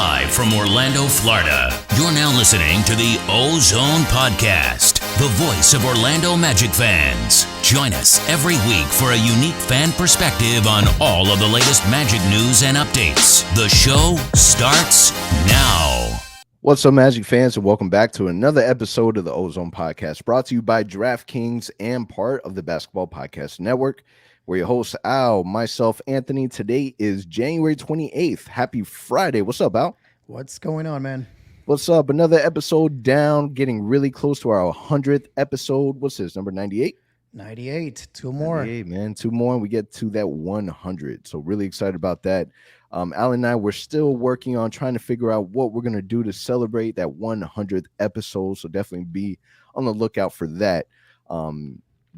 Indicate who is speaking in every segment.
Speaker 1: Live from Orlando, Florida, you're now listening to the OZone Podcast, the voice of Orlando Magic fans. Join us every week for a unique fan perspective on all of the latest Magic news and updates. The show starts now.
Speaker 2: What's up, Magic fans, and welcome back to another episode of the OZone Podcast, brought to you by DraftKings and part of the Basketball Podcast Network. We're your hosts, Al, myself, Anthony. Today is January 28th. Happy Friday. What's up, Al?
Speaker 3: What's going on, man?
Speaker 2: What's up? Another episode down, getting really close to our 100th episode. What's this, number 98?
Speaker 3: 98. Two more.
Speaker 2: 98, man. Two more, and we get to that 100. So really excited about that. Al and I, we're still working on trying to figure out what we're going to do to celebrate that 100th episode. So definitely be on the lookout for that.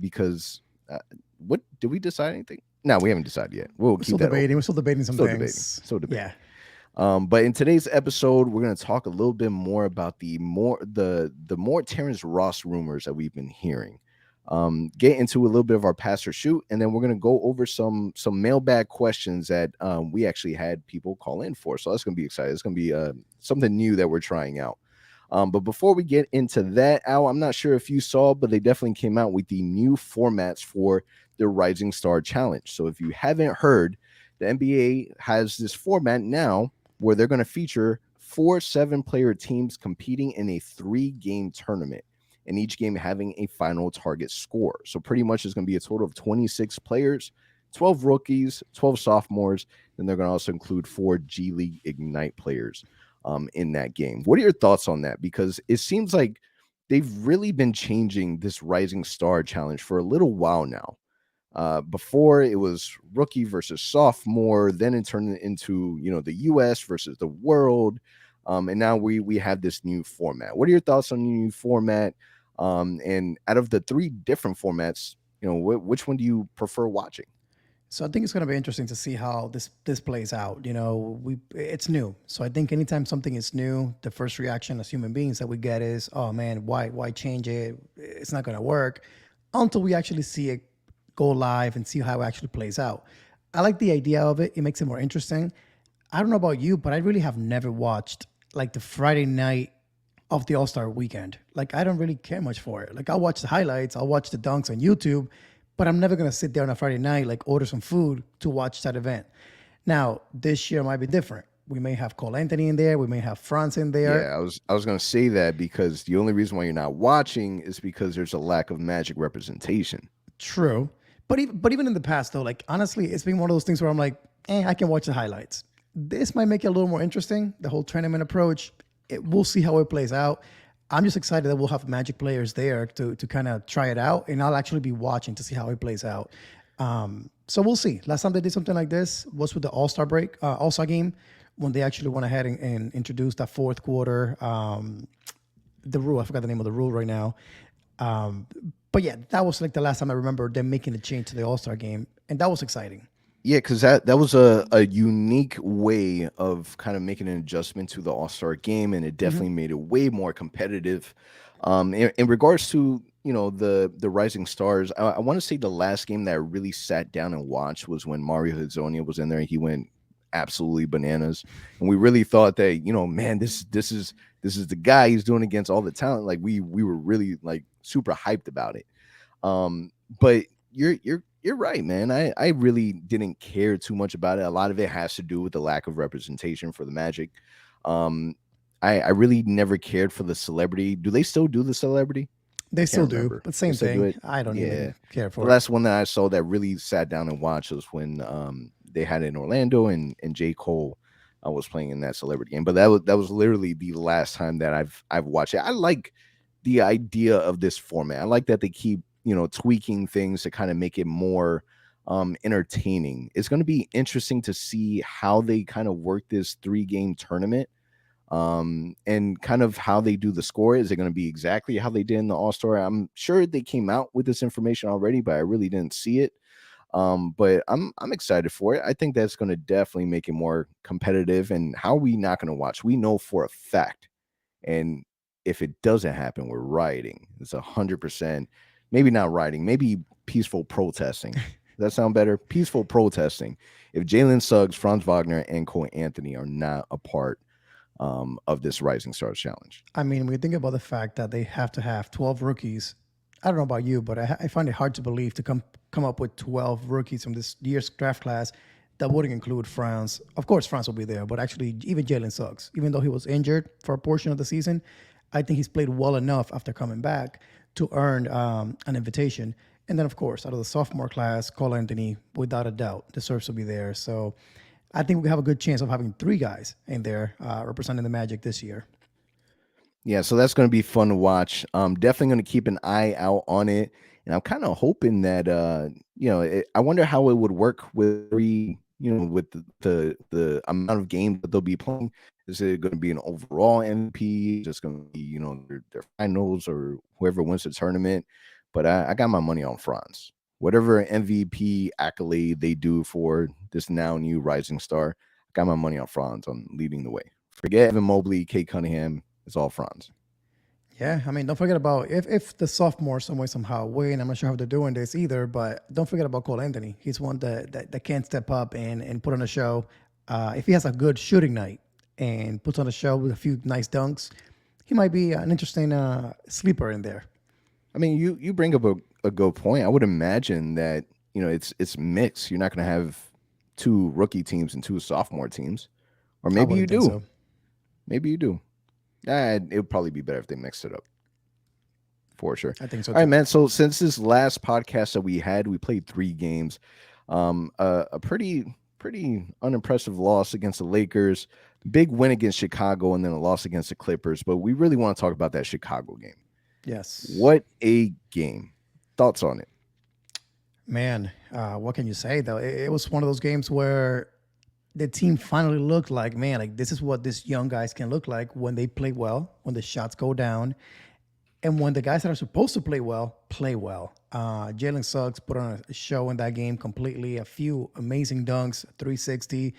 Speaker 2: Because what did we decide anything? No, we haven't decided yet. We're
Speaker 3: still debating. We're still debating some things.
Speaker 2: Still debating.
Speaker 3: Yeah.
Speaker 2: But in today's episode, we're going to talk a little bit more about the more Terrence Ross rumors that we've been hearing. Get into a little bit of our pass or shoot, and then we're going to go over some mailbag questions that we actually had people call in for. So that's going to be exciting. It's going to be something new that we're trying out. But before we get into that, Al, I'm not sure if you saw, but they definitely came out with the new formats for the Rising Star Challenge. So if you haven't heard, the NBA has this format now where they're going to feature 4 7-player teams competing in a 3-game tournament, and each game having a final target score. So pretty much it's going to be a total of 26 players, 12 rookies, 12 sophomores, and they're going to also include 4 G League Ignite players in that game. What are your thoughts on that? Because it seems like they've really been changing this Rising Star Challenge for a little while now. Before it was rookie versus sophomore, then it turned into, the US versus the world. And now we have this new format. What are your thoughts on the new format? And out of the 3 different formats, which one do you prefer watching?
Speaker 3: So I think it's going to be interesting to see how this plays out. It's new. So I think anytime something is new, the first reaction as human beings that we get is, oh man, why change it? It's not going to work, until we actually see it go live and see how it actually plays out. I like the idea of it. It makes it more interesting. I don't know about you, but I really have never watched like the Friday night of the All-Star weekend. Like, I don't really care much for it. Like, I'll watch the highlights, I'll watch the dunks on YouTube, but I'm never going to sit there on a Friday night, like order some food to watch that event. Now, this year might be different. We may have Cole Anthony in there. We may have Franz in there.
Speaker 2: Yeah, I was going to say that, because the only reason why you're not watching is because there's a lack of Magic representation.
Speaker 3: True. But even in the past, though, like, honestly, it's been one of those things where I'm like, I can watch the highlights. This might make it a little more interesting, the whole tournament approach. We'll see how it plays out. I'm just excited that we'll have Magic players there to kind of try it out, and I'll actually be watching to see how it plays out. So we'll see. Last time they did something like this was with the All-Star break, All-Star game, when they actually went ahead and introduced that fourth quarter, the rule. I forgot the name of the rule right now. But yeah, that was like the last time I remember them making a change to the All-Star game, and that was exciting.
Speaker 2: Yeah, because that was a unique way of kind of making an adjustment to the All-Star game, and it definitely made it way more competitive. In regards to, the Rising Stars, I want to say the last game that I really sat down and watched was when Mario Hezonja was in there, and he went absolutely bananas. And we really thought that, man, this is the guy he's doing against all the talent. Like, we were really like super hyped about it. But you're right, man. I really didn't care too much about it. A lot of it has to do with the lack of representation for the Magic. I really never cared for the celebrity. Do they still do the celebrity?
Speaker 3: They still do, but same thing. I don't even care for it.
Speaker 2: The last one that I saw that really sat down and watched was when they had it in Orlando, and J. Cole was playing in that celebrity game. But that was literally the last time that I've watched it. I like the idea of this format. I like that they keep tweaking things to kind of make it more entertaining. It's going to be interesting to see how they kind of work this 3-game tournament, and kind of how they do the score. Is it going to be exactly how they did in the All-Star? I'm sure they came out with this information already, but I really didn't see it. But I'm excited for it. I think that's going to definitely make it more competitive. And how are we not going to watch? We know for a fact, and if it doesn't happen, we're rioting. It's 100%. Maybe not rioting, maybe peaceful protesting. Does that sound better? Peaceful protesting. If Jalen Suggs, Franz Wagner, and Cole Anthony are not a part of this Rising Stars Challenge.
Speaker 3: I mean, when you think about the fact that they have to have 12 rookies, I don't know about you, but I find it hard to believe to come up with 12 rookies from this year's draft class that wouldn't include France. Of course, France will be there, but actually even Jalen Suggs, even though he was injured for a portion of the season, I think he's played well enough after coming back to earn an invitation. And then, of course, out of the sophomore class, Cole Anthony, without a doubt, deserves to be there. So I think we have a good chance of having 3 guys in there representing the Magic this year.
Speaker 2: Yeah, so that's going to be fun to watch. Definitely going to keep an eye out on it, and I'm kind of hoping that I wonder how it would work with with the amount of games that they'll be playing. Is it going to be an overall MVP? Just going to be their finals or whoever wins the tournament? But I got my money on France. Whatever MVP accolade they do for this now new rising star, I got my money on France on leading the way. Forget Evan Mobley, Kate Cunningham. It's all Franz.
Speaker 3: Yeah, I mean, don't forget about if the sophomores some way somehow win. I'm not sure how they're doing this either, but don't forget about Cole Anthony. He's one that can step up and put on a show. If he has a good shooting night and puts on a show with a few nice dunks, he might be an interesting sleeper in there.
Speaker 2: I mean, you bring up a good point. I would imagine that it's mixed. You're not going to have 2 rookie teams and 2 sophomore teams, or maybe you do.
Speaker 3: So.
Speaker 2: Maybe you do. It would probably be better if they mixed it up. For sure.
Speaker 3: I think so.
Speaker 2: All right, man. So since this last podcast that we had, we played 3 games. A pretty unimpressive loss against the Lakers, big win against Chicago, and then a loss against the Clippers. But we really want to talk about that Chicago game.
Speaker 3: Yes.
Speaker 2: What a game. Thoughts on it?
Speaker 3: Man, what can you say, though? It was one of those games where the team finally looked like, man, like this is what these young guys can look like when they play well, when the shots go down, and when the guys that are supposed to play well, play well. Jalen Suggs put on a show in that game completely. A few amazing dunks, 360.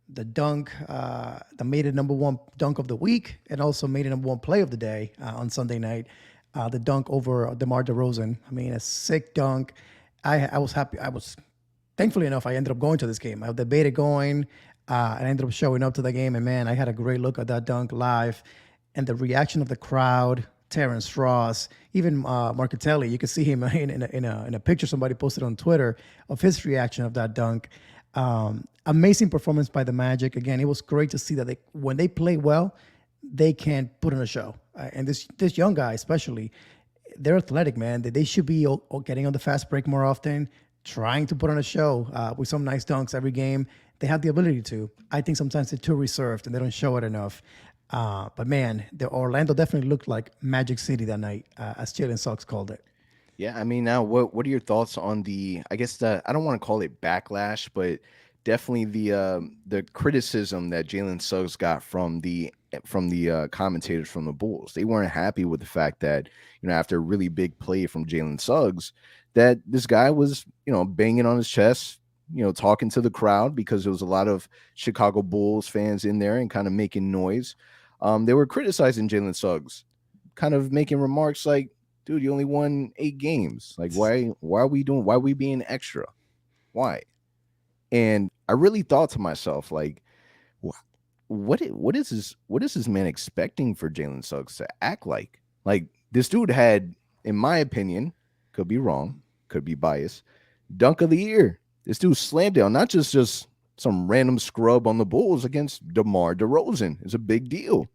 Speaker 3: The dunk that made it #1 dunk of the week and also made it #1 play of the day on Sunday night. The dunk over DeMar DeRozan. I mean, a sick dunk. I was happy. Thankfully enough, I ended up going to this game. I debated going, and I ended up showing up to the game. And man, I had a great look at that dunk live, and the reaction of the crowd. Terrence Ross, even Markelle. You can see him in a picture somebody posted on Twitter of his reaction of that dunk. Amazing performance by the Magic. Again, it was great to see that when they play well, they can put on a show. And this young guy, especially, they're athletic, man. They should be getting on the fast break more often, trying to put on a show with some nice dunks every game. They have the ability to. I think sometimes they're too reserved and they don't show it enough. But man, the Orlando definitely looked like Magic City that night, as Jalen Suggs called it.
Speaker 2: Yeah, I mean, now what are your thoughts on I guess I don't want to call it backlash, but definitely the criticism that Jalen Suggs got from the commentators from the Bulls. They weren't happy with the fact that, after a really big play from Jalen Suggs, that this guy was, banging on his chest, talking to the crowd, because there was a lot of Chicago Bulls fans in there and kind of making noise. They were criticizing Jalen Suggs, kind of making remarks like, dude, you only won 8 games. Like, why are we being extra? Why? And I really thought to myself, like, what is this man expecting for Jalen Suggs to act like? Like, this dude had, in my opinion, could be wrong, could be biased, dunk of the year. This dude slammed down, not just some random scrub on the Bulls against DeMar DeRozan. It's a big deal.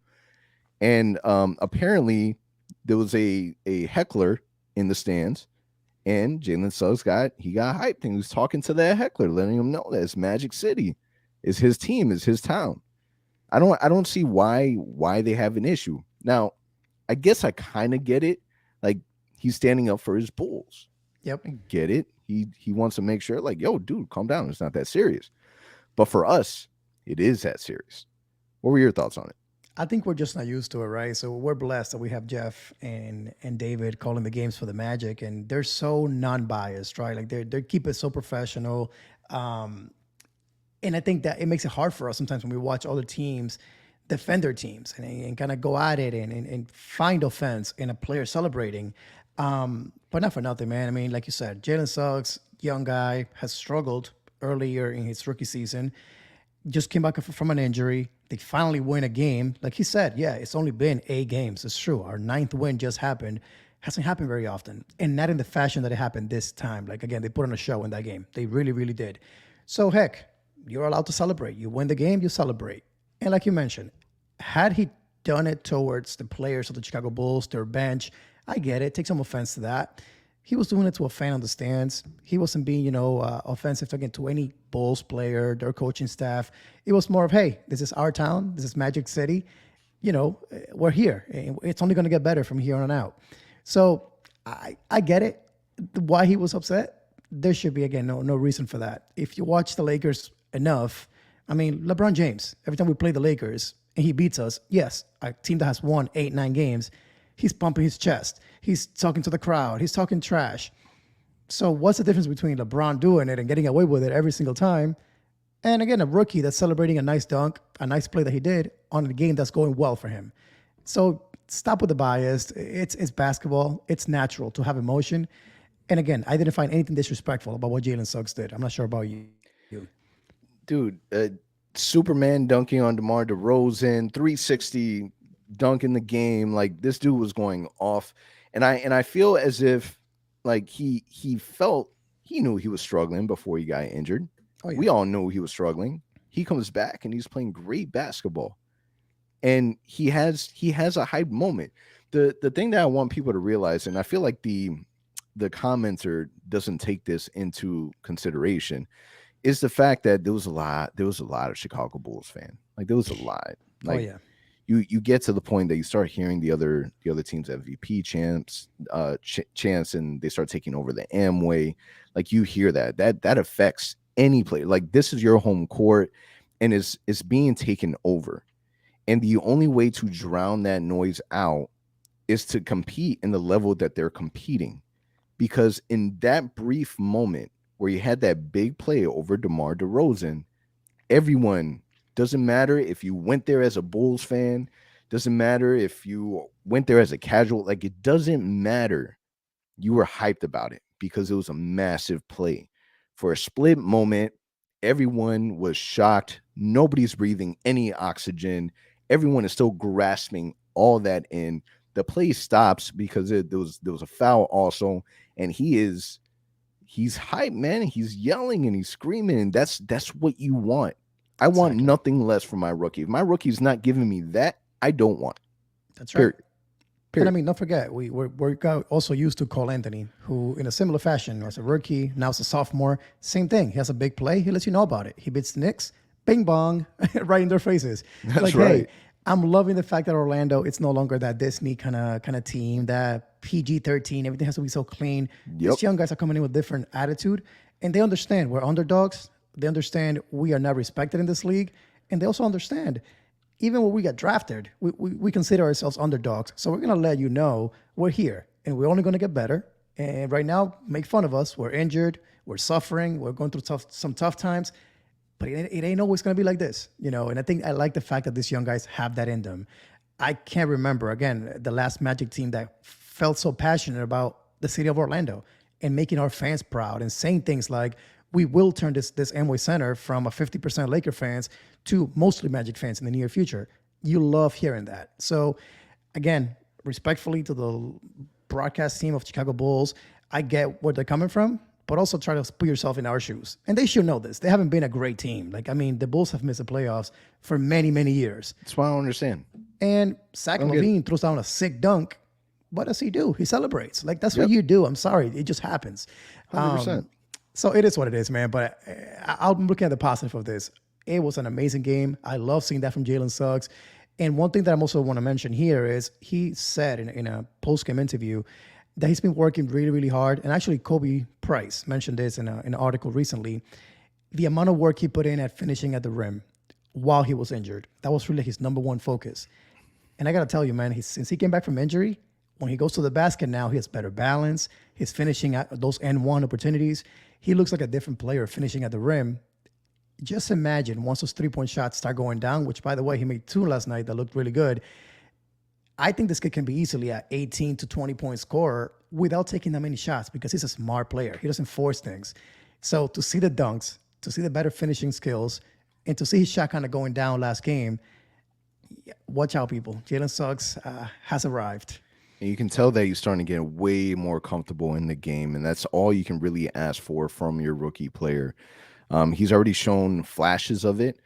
Speaker 2: And apparently there was a heckler in the stands, and Jalen Suggs got hyped, and he was talking to that heckler, letting him know that it's Magic City, it's his team, it's his town. I don't see why they have an issue. Now, I guess I kind of get it. Like, he's standing up for his Bulls.
Speaker 3: Yep.
Speaker 2: I get it. He wants to make sure, like, yo, dude, calm down. It's not that serious. But for us, it is that serious. What were your thoughts on it?
Speaker 3: I think we're just not used to it, right? So we're blessed that we have Jeff and David calling the games for the Magic, and they're so non-biased, right? Like they keep it so professional. And I think that it makes it hard for us sometimes when we watch other teams defend their teams and kind of go at it and find offense in a player celebrating. But not for nothing, man. I mean, like you said, Jalen Suggs, young guy, has struggled earlier in his rookie season. Just came back from an injury. They finally win a game. Like he said, yeah, it's only been 8 games. It's true. Our 9th win just happened. Hasn't happened very often. And not in the fashion that it happened this time. Like, again, they put on a show in that game. They really, really did. So, heck, you're allowed to celebrate. You win the game, you celebrate. And like you mentioned, had he done it towards the players of the Chicago Bulls, their bench, I get it. Take some offense to that. He was doing it to a fan on the stands. He wasn't being, offensive again to any Bulls player, their coaching staff. It was more of, hey, this is our town. This is Magic City. We're here. It's only going to get better from here on out. So I get it. Why he was upset. There should be, again, no reason for that. If you watch the Lakers enough, I mean, LeBron James, every time we play the Lakers and he beats us, yes, a team that has won 8, 9 games, he's pumping his chest. He's talking to the crowd. He's talking trash. So what's the difference between LeBron doing it and getting away with it every single time? And again, a rookie that's celebrating a nice dunk, a nice play that he did on a game that's going well for him. So stop with the bias. It's basketball. It's natural to have emotion. And again, I didn't find anything disrespectful about what Jalen Suggs did. I'm not sure about you.
Speaker 2: Dude, Superman dunking on DeMar DeRozan, 360 dunk in the game. Like, this dude was going off. And I feel as if, like, he knew he was struggling before he got injured. Oh, yeah. We all knew he was struggling. He comes back and he's playing great basketball. And he has a hype moment. The thing that I want people to realize, and I feel like the commenter doesn't take this into consideration, is the fact that there was a lot of Chicago Bulls fan. Like, there was a lot. Like,
Speaker 3: oh yeah.
Speaker 2: You get to the point that you start hearing the other teams' MVP chants, and they start taking over the Amway. Like, you hear that affects any player. Like, this is your home court, and it's being taken over. And the only way to drown that noise out is to compete in the level that they're competing. Because in that brief moment where you had that big play over DeMar DeRozan, everyone, doesn't matter if you went there as a Bulls fan, doesn't matter if you went there as a casual, like, it doesn't matter. You were hyped about it because it was a massive play. For a split moment, everyone was shocked. Nobody's breathing any oxygen. Everyone is still grasping all that in. The play stops because there was a foul also, and he's hyped, man. He's yelling and he's screaming, and that's what you want. I want nothing less from my rookie. If my rookie's not giving me that, I don't want.
Speaker 3: That's right. Period. And I mean, don't forget, we're also used to Cole Anthony, who in a similar fashion was a rookie, now it's a sophomore. Same thing. He has a big play. He lets you know about it. He beats the Knicks, bing bong, right in their faces.
Speaker 2: That's
Speaker 3: like,
Speaker 2: right.
Speaker 3: Hey, I'm loving the fact that Orlando, it's no longer that Disney kind of team, that PG-13, everything has to be so clean.
Speaker 2: Yep.
Speaker 3: These young guys are coming in with different attitude, and they understand we're underdogs. They understand we are not respected in this league, and they also understand even when we get drafted, we consider ourselves underdogs. So we're going to let you know we're here, and we're only going to get better. And right now, make fun of us. We're injured. We're suffering. We're going through some tough times. But it ain't always going to be like this, And I think I like the fact that these young guys have that in them. I can't remember, again, the last Magic team that felt so passionate about the city of Orlando and making our fans proud and saying things like, we will turn this Amway Center from a 50% Laker fans to mostly Magic fans in the near future. You love hearing that. So, again, respectfully to the broadcast team of Chicago Bulls, I get where they're coming from, but also try to put yourself in our shoes. And they should know this. They haven't been a great team. Like, I mean, the Bulls have missed the playoffs for many, many years.
Speaker 2: That's why I don't understand.
Speaker 3: And Zach LaVine throws down a sick dunk. What does he do? He celebrates. Like, that's what you do. I'm sorry. It just happens.
Speaker 2: 100%.
Speaker 3: So it is what it is, man. But I'm looking at the positive of this. It was an amazing game. I love seeing that from Jalen Suggs. And one thing that I also want to mention here is he said in a post-game interview that he's been working really, really hard. And actually, Kobe Price mentioned this in an article recently. The amount of work he put in at finishing at the rim while he was injured, that was really his number one focus. And I got to tell you, man, since he came back from injury, when he goes to the basket now, he has better balance. He's finishing at those N1 opportunities. He looks like a different player finishing at the rim. Just imagine once those three-point shots start going down, which, by the way, he made 2 last night that looked really good. I think this kid can be easily an 18 to 20-point scorer without taking that many shots because he's a smart player. He doesn't force things. So to see the dunks, to see the better finishing skills, and to see his shot kind of going down last game, Yeah, watch out, people. Jalen Suggs has arrived.
Speaker 2: And you can tell that he's starting to get way more comfortable in the game, and that's all you can really ask for from your rookie player. He's already shown flashes of it,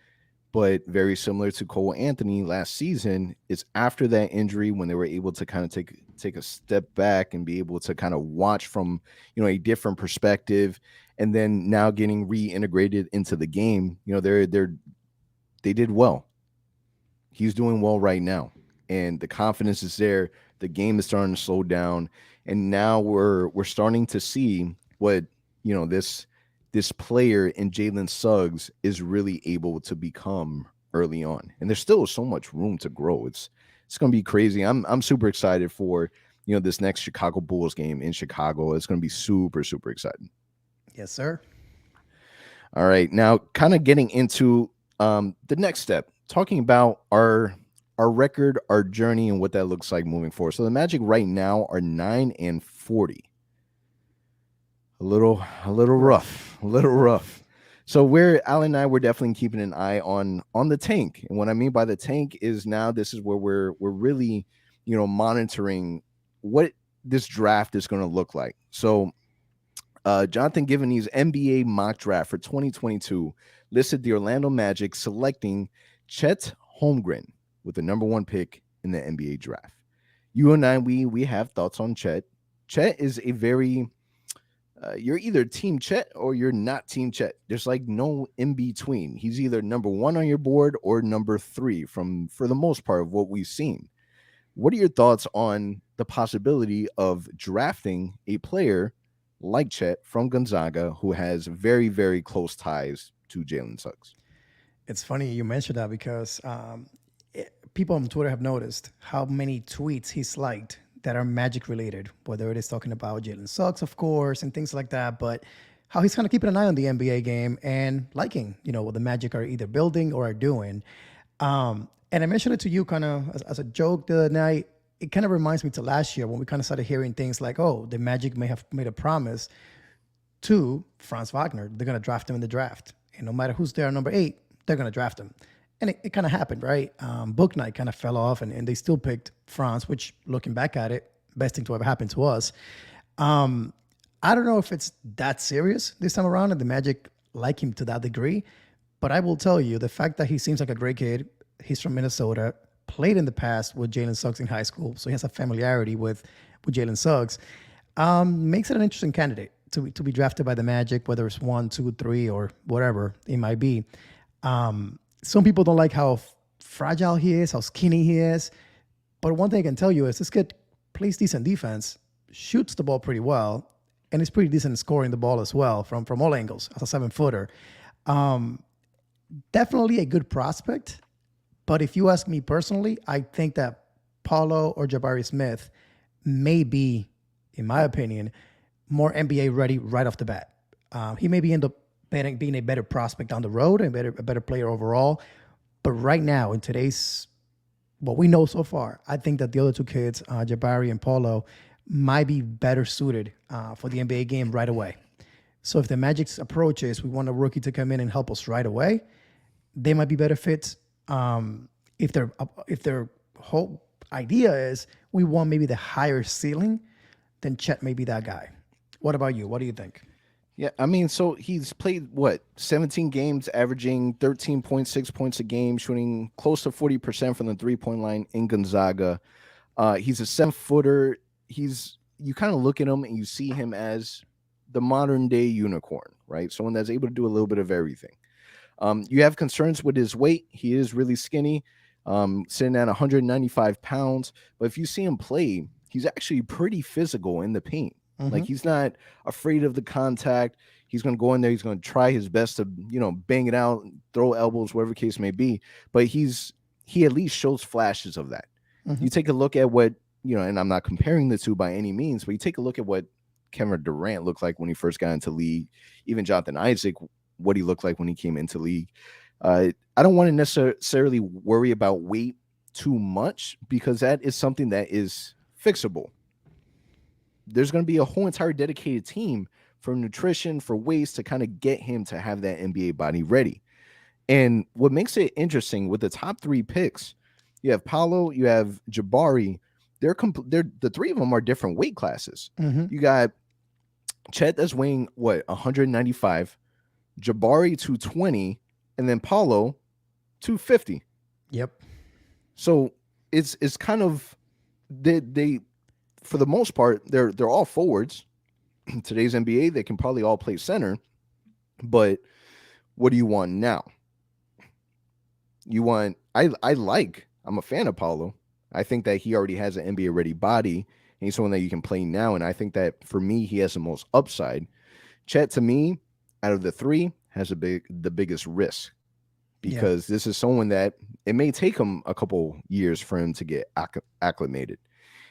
Speaker 2: but very similar to Cole Anthony last season, it's after that injury when they were able to kind of take a step back and be able to kind of watch from a different perspective, and then now getting reintegrated into the game. They did well. He's doing well right now, and the confidence is there. The game is starting to slow down, and now we're starting to see what this player in Jalen Suggs is really able to become early on. And there's still so much room to grow. It's going to be crazy. I'm super excited for this next Chicago Bulls game in Chicago. It's going to be super super exciting.
Speaker 3: Yes, sir.
Speaker 2: All right, now kind of getting into the next step, talking about our record, our journey, and what that looks like moving forward. So the Magic right now are 9-40. A little rough, a little rough. So Alan and I, we're definitely keeping an eye on the tank. And what I mean by the tank is now this is where we're really, monitoring what this draft is going to look like. So Jonathan Givney's NBA Mock Draft for 2022 listed the Orlando Magic selecting Chet Holmgren with the number 1 pick in the NBA draft. You and I, we have thoughts on Chet. Chet is a very you're either team Chet or you're not team Chet. There's like no in between. He's either number 1 on your board or number 3 for the most part of what we've seen. What are your thoughts on the possibility of drafting a player like Chet from Gonzaga who has very, very close ties to Jalen Suggs?
Speaker 3: It's funny you mentioned that because people on Twitter have noticed how many tweets he's liked that are Magic related, whether it is talking about Jalen Suggs, of course, and things like that, but how he's kind of keeping an eye on the NBA game and liking, what the Magic are either building or are doing. And I mentioned it to you kind of as a joke the other night. It kind of reminds me to last year when we kind of started hearing things like, oh, the Magic may have made a promise to Franz Wagner. They're going to draft him in the draft. And no matter who's there at number 8, they're going to draft him. And it kind of happened, right? Book night kind of fell off, and they still picked Franz, which, looking back at it, best thing to ever happen to us. I don't know if it's that serious this time around, and the Magic like him to that degree. But I will tell you, the fact that he seems like a great kid, he's from Minnesota, played in the past with Jalen Suggs in high school, so he has a familiarity with Jalen Suggs, makes it an interesting candidate to be drafted by the Magic, whether it's 1, 2, 3, or whatever it might be. Some people don't like how fragile he is, how skinny he is. But one thing I can tell you is this kid plays decent defense, shoots the ball pretty well, and is pretty decent at scoring the ball as well from all angles as a 7-footer. Definitely a good prospect. But if you ask me personally, I think that Paolo or Jabari Smith may be, in my opinion, more NBA ready right off the bat. He may end up being a better prospect down the road and a better player overall. But right now, in today's, what we know so far, I think that the other 2 kids, Jabari and Paolo, might be better suited for the NBA game right away. So if the Magic's approach is we want a rookie to come in and help us right away, they might be better fits. If their whole idea is we want maybe the higher ceiling, then Chet may be that guy. What about you? What do you think?
Speaker 2: Yeah, I mean, so he's played 17 games, averaging 13.6 points a game, shooting close to 40% from the 3-point line in Gonzaga. He's a 7-footer. You kind of look at him and you see him as the modern day unicorn, right? Someone that's able to do a little bit of everything. You have concerns with his weight. He is really skinny, sitting at 195 pounds. But if you see him play, he's actually pretty physical in the paint. Mm-hmm. Like, he's not afraid of the contact. He's going to go in there. He's going to try his best to, bang it out, throw elbows, whatever the case may be. But he at least shows flashes of that. Mm-hmm. You take a look at what, and I'm not comparing the two by any means, but you take a look at what Kevin Durant looked like when he first got into league, even Jonathan Isaac, what he looked like when he came into league. I don't want to necessarily worry about weight too much because that is something that is fixable. There's going to be a whole entire dedicated team for nutrition, for ways to kind of get him to have that NBA body ready. And what makes it interesting with the top 3 picks, You have Paolo, you have Jabari. They're the three of them are different weight classes. You got Chet that's weighing what 195, Jabari 220, and then Paolo 250.
Speaker 3: Yep.
Speaker 2: So it's kind of they for the most part they're all forwards. In today's NBA, they can probably all play center, but what do you want now? You want I'm a fan of Paolo. I think that he already has an NBA ready body, and he's someone that you can play now. And I think that for me, he has the most upside. Chet, to me, out of the three, has the biggest risk because this is someone that it may take him a couple years for him to get acclimated.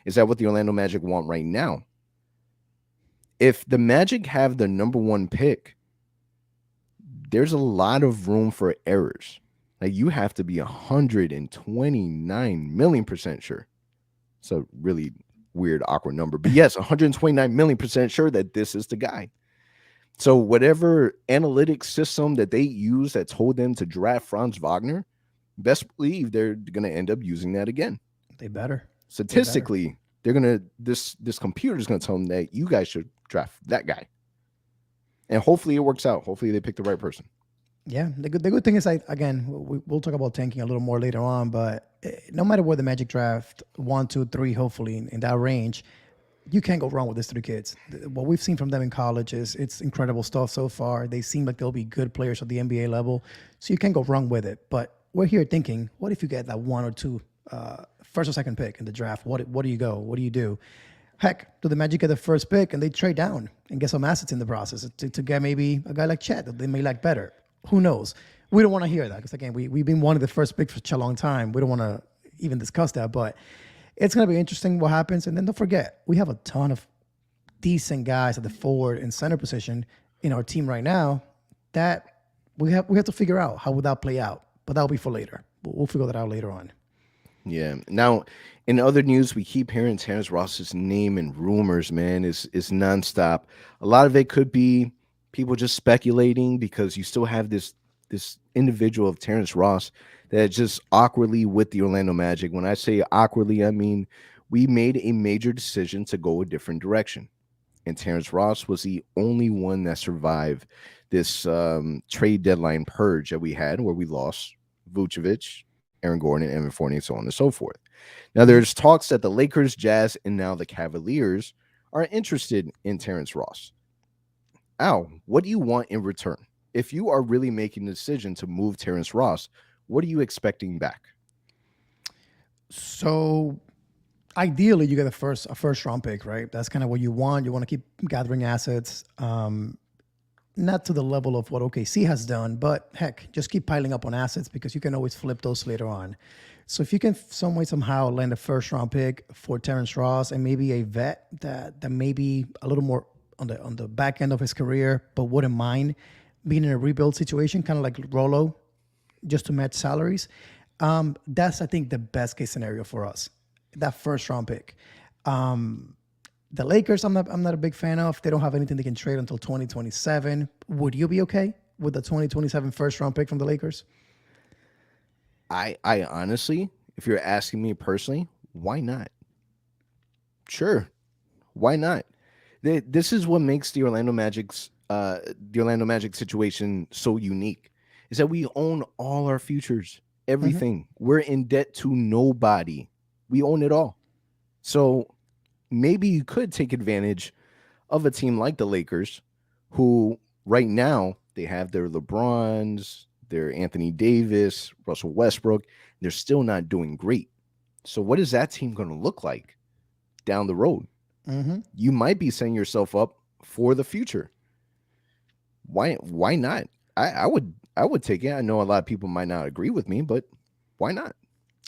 Speaker 2: Is that what the Orlando Magic want right now? If the Magic have the number one pick, there's a lot of room for errors. Like you have to be 129 million% sure. It's a really weird, awkward number. But yes, 129 million% sure that this is the guy. So whatever analytics system that they use that told them to draft Franz Wagner, best believe they're going to end up using that again.
Speaker 3: They better.
Speaker 2: Statistically, they're going to, this computer is going to tell them that you guys should draft that guy. And hopefully it works out. Hopefully they pick the right person.
Speaker 3: Yeah, the good thing is, again, we'll talk about tanking a little more later on, but no matter where the Magic draft, 1, 2, 3, hopefully in that range, you can't go wrong with these three kids. What we've seen from them in college it's incredible stuff so far. They seem like they'll be good players at the NBA level, so you can't go wrong with it. But we're here thinking, what if you get that 1 or 2 first or second pick in the draft? What do you go? What do you do? Heck, do the Magic get the first pick and they trade down and get some assets in the process to get maybe a guy like Chet that they may like better? Who knows? We don't want to hear that because, again, we've been one of the first picks for such a long time. We don't want to even discuss that, but it's going to be interesting what happens. And then don't forget, we have a ton of decent guys at the forward and center position in our team right now that we have to figure out how would that play out. But that'll be for later. We'll figure that out later on.
Speaker 2: Yeah. Now, in other news, we keep hearing Terrence Ross's name and rumors, man, is nonstop. A lot of it could be people just speculating because you still have this individual of Terrence Ross that just awkwardly with the Orlando Magic. When I say awkwardly, I mean we made a major decision to go a different direction. And Terrence Ross was the only one that survived this trade deadline purge that we had where we lost Vucevic, Aaron Gordon, Evan Fournier, so on and so forth. Now, there's talks that the Lakers, Jazz, and now the Cavaliers are interested in Terrence Ross. Al, what do you want in return? If you are really making the decision to move Terrence Ross, what are you expecting back?
Speaker 3: So ideally, you get a first round pick, right? That's kind of what you want. You want to keep gathering assets, not to the level of what OKC has done, but heck, just keep piling up on assets because you can always flip those later on. So if you can some way somehow land a first round pick for Terrence Ross and maybe a vet that may be a little more on the back end of his career, but wouldn't mind being in a rebuild situation, kind of like Rolo, just to match salaries. That's, I think, the best case scenario for us. That first round pick. The Lakers, I'm not a big fan of. They don't have anything they can trade until 2027. Would you be okay with the 2027 first round pick from the Lakers?
Speaker 2: I honestly, if you're asking me personally, why not? Sure, why not? This is what makes the Orlando Magic situation so unique, is that we own all our futures, everything. We're in debt to nobody. We own it all. So maybe you could take advantage of a team like the Lakers, who right now they have their LeBrons, their Anthony Davis, Russell Westbrook. They're still not doing great. So what is that team going to look like down the road? You might be setting yourself up for the future. Why not? I would take it. I know a lot of people might not agree with me, but why not?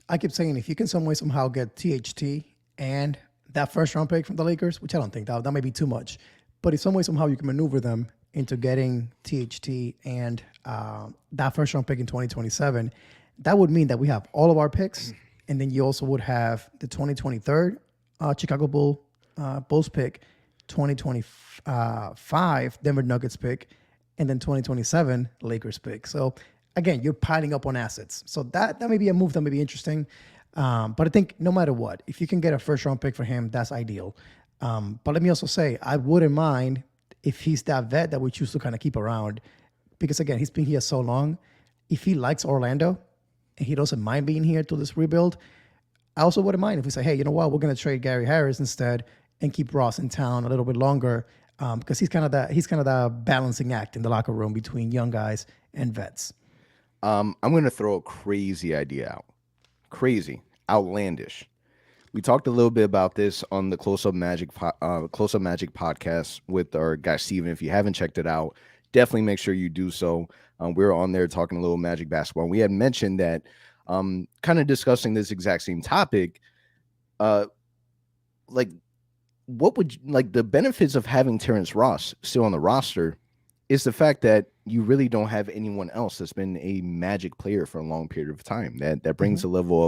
Speaker 3: I keep saying if you can some way somehow get THT and that first round pick from the Lakers, which I don't think that may be too much, but if some way somehow you can maneuver them into getting THT and that first round pick in 2027, that would mean that we have all of our picks, and then you also would have the 2023 Chicago Bulls pick, 2025 Denver Nuggets pick, and then 2027 Lakers pick. So again, you're piling up on assets. So that may be a move that may be interesting. But I think no matter what, if you can get a first round pick for him, that's ideal. But let me also say, I wouldn't mind if he's that vet that we choose to kind of keep around, because again, he's been here so long. If he likes Orlando and he doesn't mind being here to this rebuild, I also wouldn't mind if we say, hey, you know what, we're going to trade Gary Harris instead and keep Ross in town a little bit longer, because he's kind of that balancing act in the locker room between young guys and vets.
Speaker 2: I'm going to throw a crazy idea out. Crazy, outlandish. We talked a little bit about this on the Close Up Magic podcast with our guy Steven. If you haven't checked it out, definitely make sure you do so. We were on there talking a little Magic basketball. And we had mentioned that, kind of discussing this exact same topic. Like, what would the benefits of having Terrence Ross still on the roster is the fact that you really don't have anyone else that's been a Magic player for a long period of time. That brings a level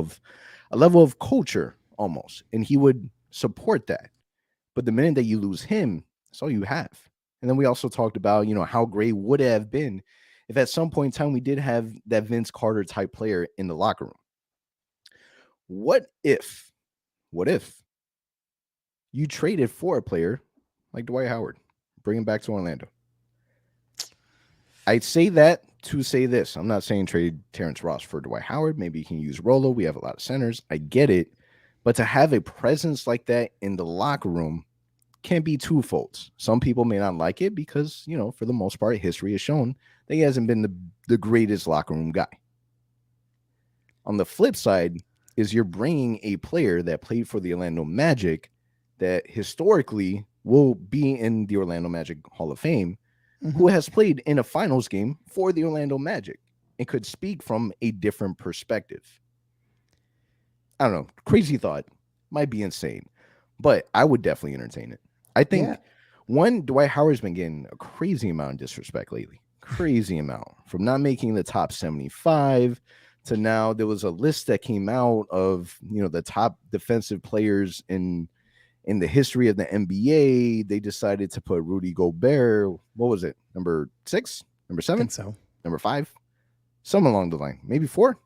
Speaker 2: of culture almost, and he would support that. But the minute that you lose him, that's all you have. And then we also talked about, how great would it have been if at some point in time we did have that Vince Carter type player in the locker room. What if you traded for a player like Dwight Howard, bring him back to Orlando? I'd say that to say this. I'm not saying trade Terrence Ross for Dwight Howard. Maybe you can use Rolo. We have a lot of centers. I get it. But to have a presence like that in the locker room can be twofold. Some people may not like it because, for the most part, history has shown that he hasn't been the greatest locker room guy. On the flip side is you're bringing a player that played for the Orlando Magic that historically will be in the Orlando Magic Hall of Fame, who has played in a finals game for the Orlando Magic and could speak from a different perspective. I don't know. Crazy thought. Might be insane, but I would definitely entertain it. I think, one, Dwight Howard's been getting a crazy amount of disrespect lately. Crazy amount. From not making the top 75 to now there was a list that came out of, the top defensive players in the history of the NBA. They decided to put Rudy Gobert, what was it, number 6, number 7?
Speaker 3: I think so.
Speaker 2: Number 5? Somewhere along the line. Maybe 4?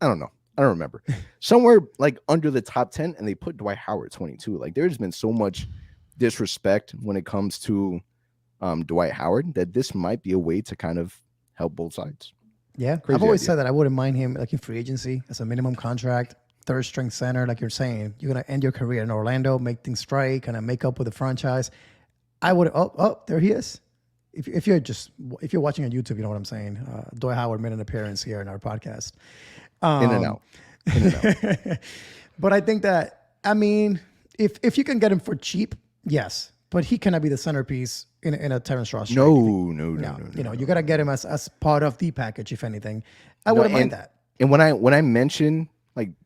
Speaker 2: I don't know. I don't remember. Somewhere under the top 10, and they put Dwight Howard 22. There's been so much disrespect when it comes to Dwight Howard that this might be a way to kind of help both sides.
Speaker 3: Yeah.
Speaker 2: Crazy
Speaker 3: I've always
Speaker 2: idea.
Speaker 3: said that I wouldn't mind him in free agency as a minimum contract, third string center, like you're saying. You're going to end your career in Orlando, make things straight, kind of make up with the franchise. I would, there he is. If you're watching on YouTube, you know what I'm saying. Dwight Howard made an appearance here in our podcast.
Speaker 2: In and out.
Speaker 3: But I think that, if you can get him for cheap, yes. But he cannot be the centerpiece in a Terrence Ross trade. No. You got to get him as part of the package, if anything. I wouldn't mind that.
Speaker 2: And when I mention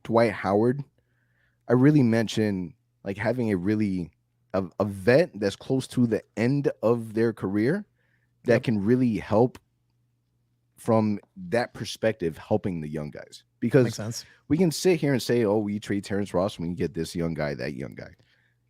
Speaker 2: Dwight Howard, I really mention having a vet that's close to the end of their career that can really help from that perspective, helping the young guys. Because
Speaker 3: makes sense. We
Speaker 2: can sit here and say, oh, we trade Terrence Ross when you get this young guy, that young guy.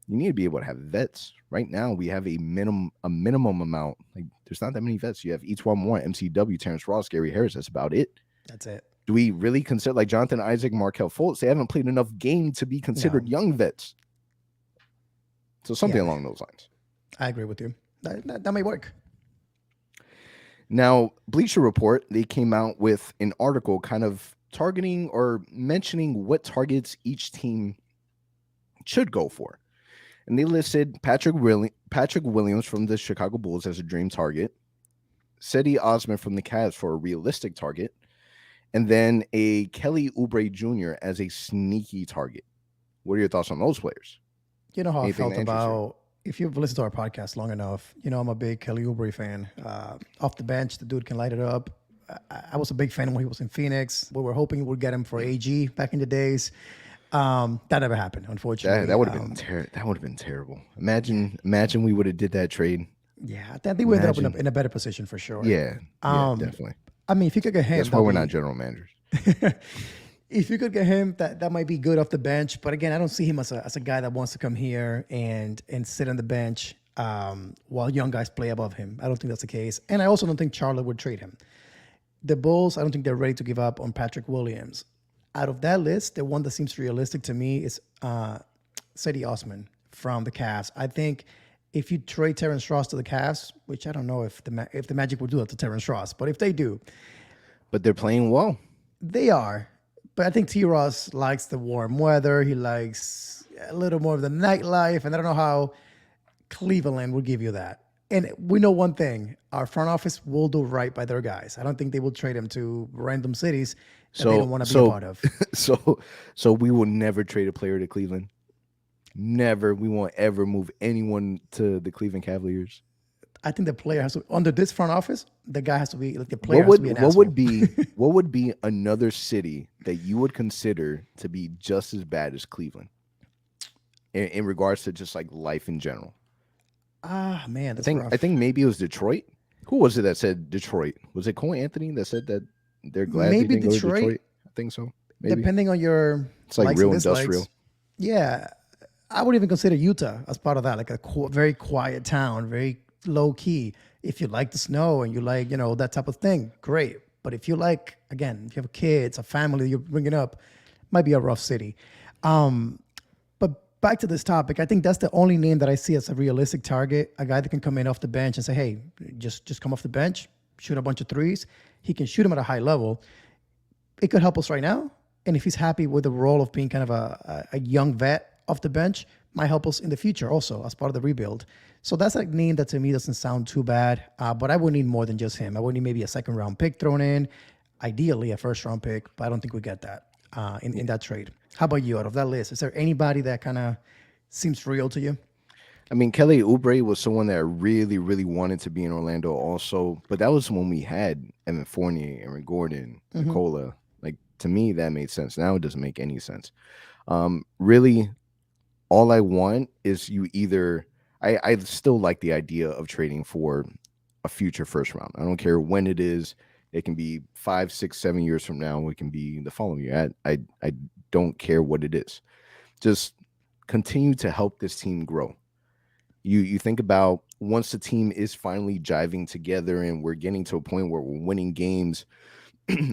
Speaker 2: You need to be able to have vets. Right now, we have a minimum amount. There's not that many vets. You have each one more. MCW, Terrence Ross, Gary Harris. That's about it.
Speaker 3: That's it.
Speaker 2: Do we really consider Jonathan Isaac, Markelle Fultz? They haven't played enough game to be considered young vets. So something along those lines.
Speaker 3: I agree with you. That may work.
Speaker 2: Now, Bleacher Report, they came out with an article kind of targeting or mentioning what targets each team should go for. And they listed Patrick Williams from the Chicago Bulls as a dream target, Cedi Osman from the Cavs for a realistic target, and then a Kelly Oubre Jr. as a sneaky target. What are your thoughts on those players?
Speaker 3: You know how I felt about, if you've listened to our podcast long enough, I'm a big Kelly Oubre fan. Off the bench, the dude can light it up. I was a big fan when he was in Phoenix. We were hoping we would get him for AG back in the days. That never happened, unfortunately.
Speaker 2: That would have been that would have been terrible. Imagine we would have did that trade.
Speaker 3: Yeah, I think we ended up in a better position for sure.
Speaker 2: Yeah, definitely.
Speaker 3: If you could get him,
Speaker 2: that's why we're not general managers.
Speaker 3: If you could get him, that might be good off the bench. But again, I don't see him as a guy that wants to come here and sit on the bench while young guys play above him. I don't think that's the case. And I also don't think Charlotte would trade him. The Bulls, I don't think they're ready to give up on Patrick Williams. Out of that list, the one that seems realistic to me is Cedi Osman from the Cavs. I think if you trade Terrence Ross to the Cavs, which I don't know if the Magic would do that to Terrence Ross, but if they do,
Speaker 2: But they're playing well.
Speaker 3: they are. But I think T. Ross likes the warm weather. He likes a little more of the nightlife, and I don't know how Cleveland will give you that. And we know one thing: our front office will do right by their guys. I don't think they will trade them to random cities that they don't want to be a part of.
Speaker 2: So we will never trade a player to Cleveland. Never. We won't ever move anyone to the Cleveland Cavaliers.
Speaker 3: I think the player has to, under this front office, the guy has to be like the player has to be an
Speaker 2: What
Speaker 3: asshole.
Speaker 2: would be another city that you would consider to be just as bad as Cleveland in regards to just like life in general?
Speaker 3: Man, that's
Speaker 2: I think maybe it was Detroit. Who was it that said Detroit? Was it Cole Anthony that said that they're glad they
Speaker 3: Maybe
Speaker 2: didn't go to
Speaker 3: Detroit.
Speaker 2: Detroit? I think so. Maybe.
Speaker 3: Depending on your
Speaker 2: It's like
Speaker 3: likes
Speaker 2: real
Speaker 3: and dislikes.
Speaker 2: industrial.
Speaker 3: Yeah, I would even consider Utah as part of that, like a very quiet town, very low key. If you like the snow and you like, that type of thing, great. But if you like, again, if you have kids, a family you're bringing up, might be a rough city. But back to this topic, I think that's the only name that I see as a realistic target, a guy that can come in off the bench and say, hey, just come off the bench, shoot a bunch of threes. He can shoot them at a high level. It could help us right now. And if he's happy with the role of being kind of a young vet off the bench, might help us in the future also as part of the rebuild. So that's a name that to me doesn't sound too bad, but I would need more than just him. I would need maybe a second round pick thrown in, ideally a first round pick, but I don't think we get that in that trade. How about you? Out of that list, is there anybody that kind of seems real to you?
Speaker 2: I mean, Kelly Oubre was someone that I really, really wanted to be in Orlando also, but that was when we had Evan Fournier, Aaron Gordon, Nicola. Like, to me, that made sense. Now it doesn't make any sense. Really, all I want is you either I still like the idea of trading for a future first round. I don't care when it is. It can be 5, 6, 7 years from now. It can be the following year. I don't care what it is. Just continue to help this team grow. You think about once the team is finally jiving together and we're getting to a point where we're winning games,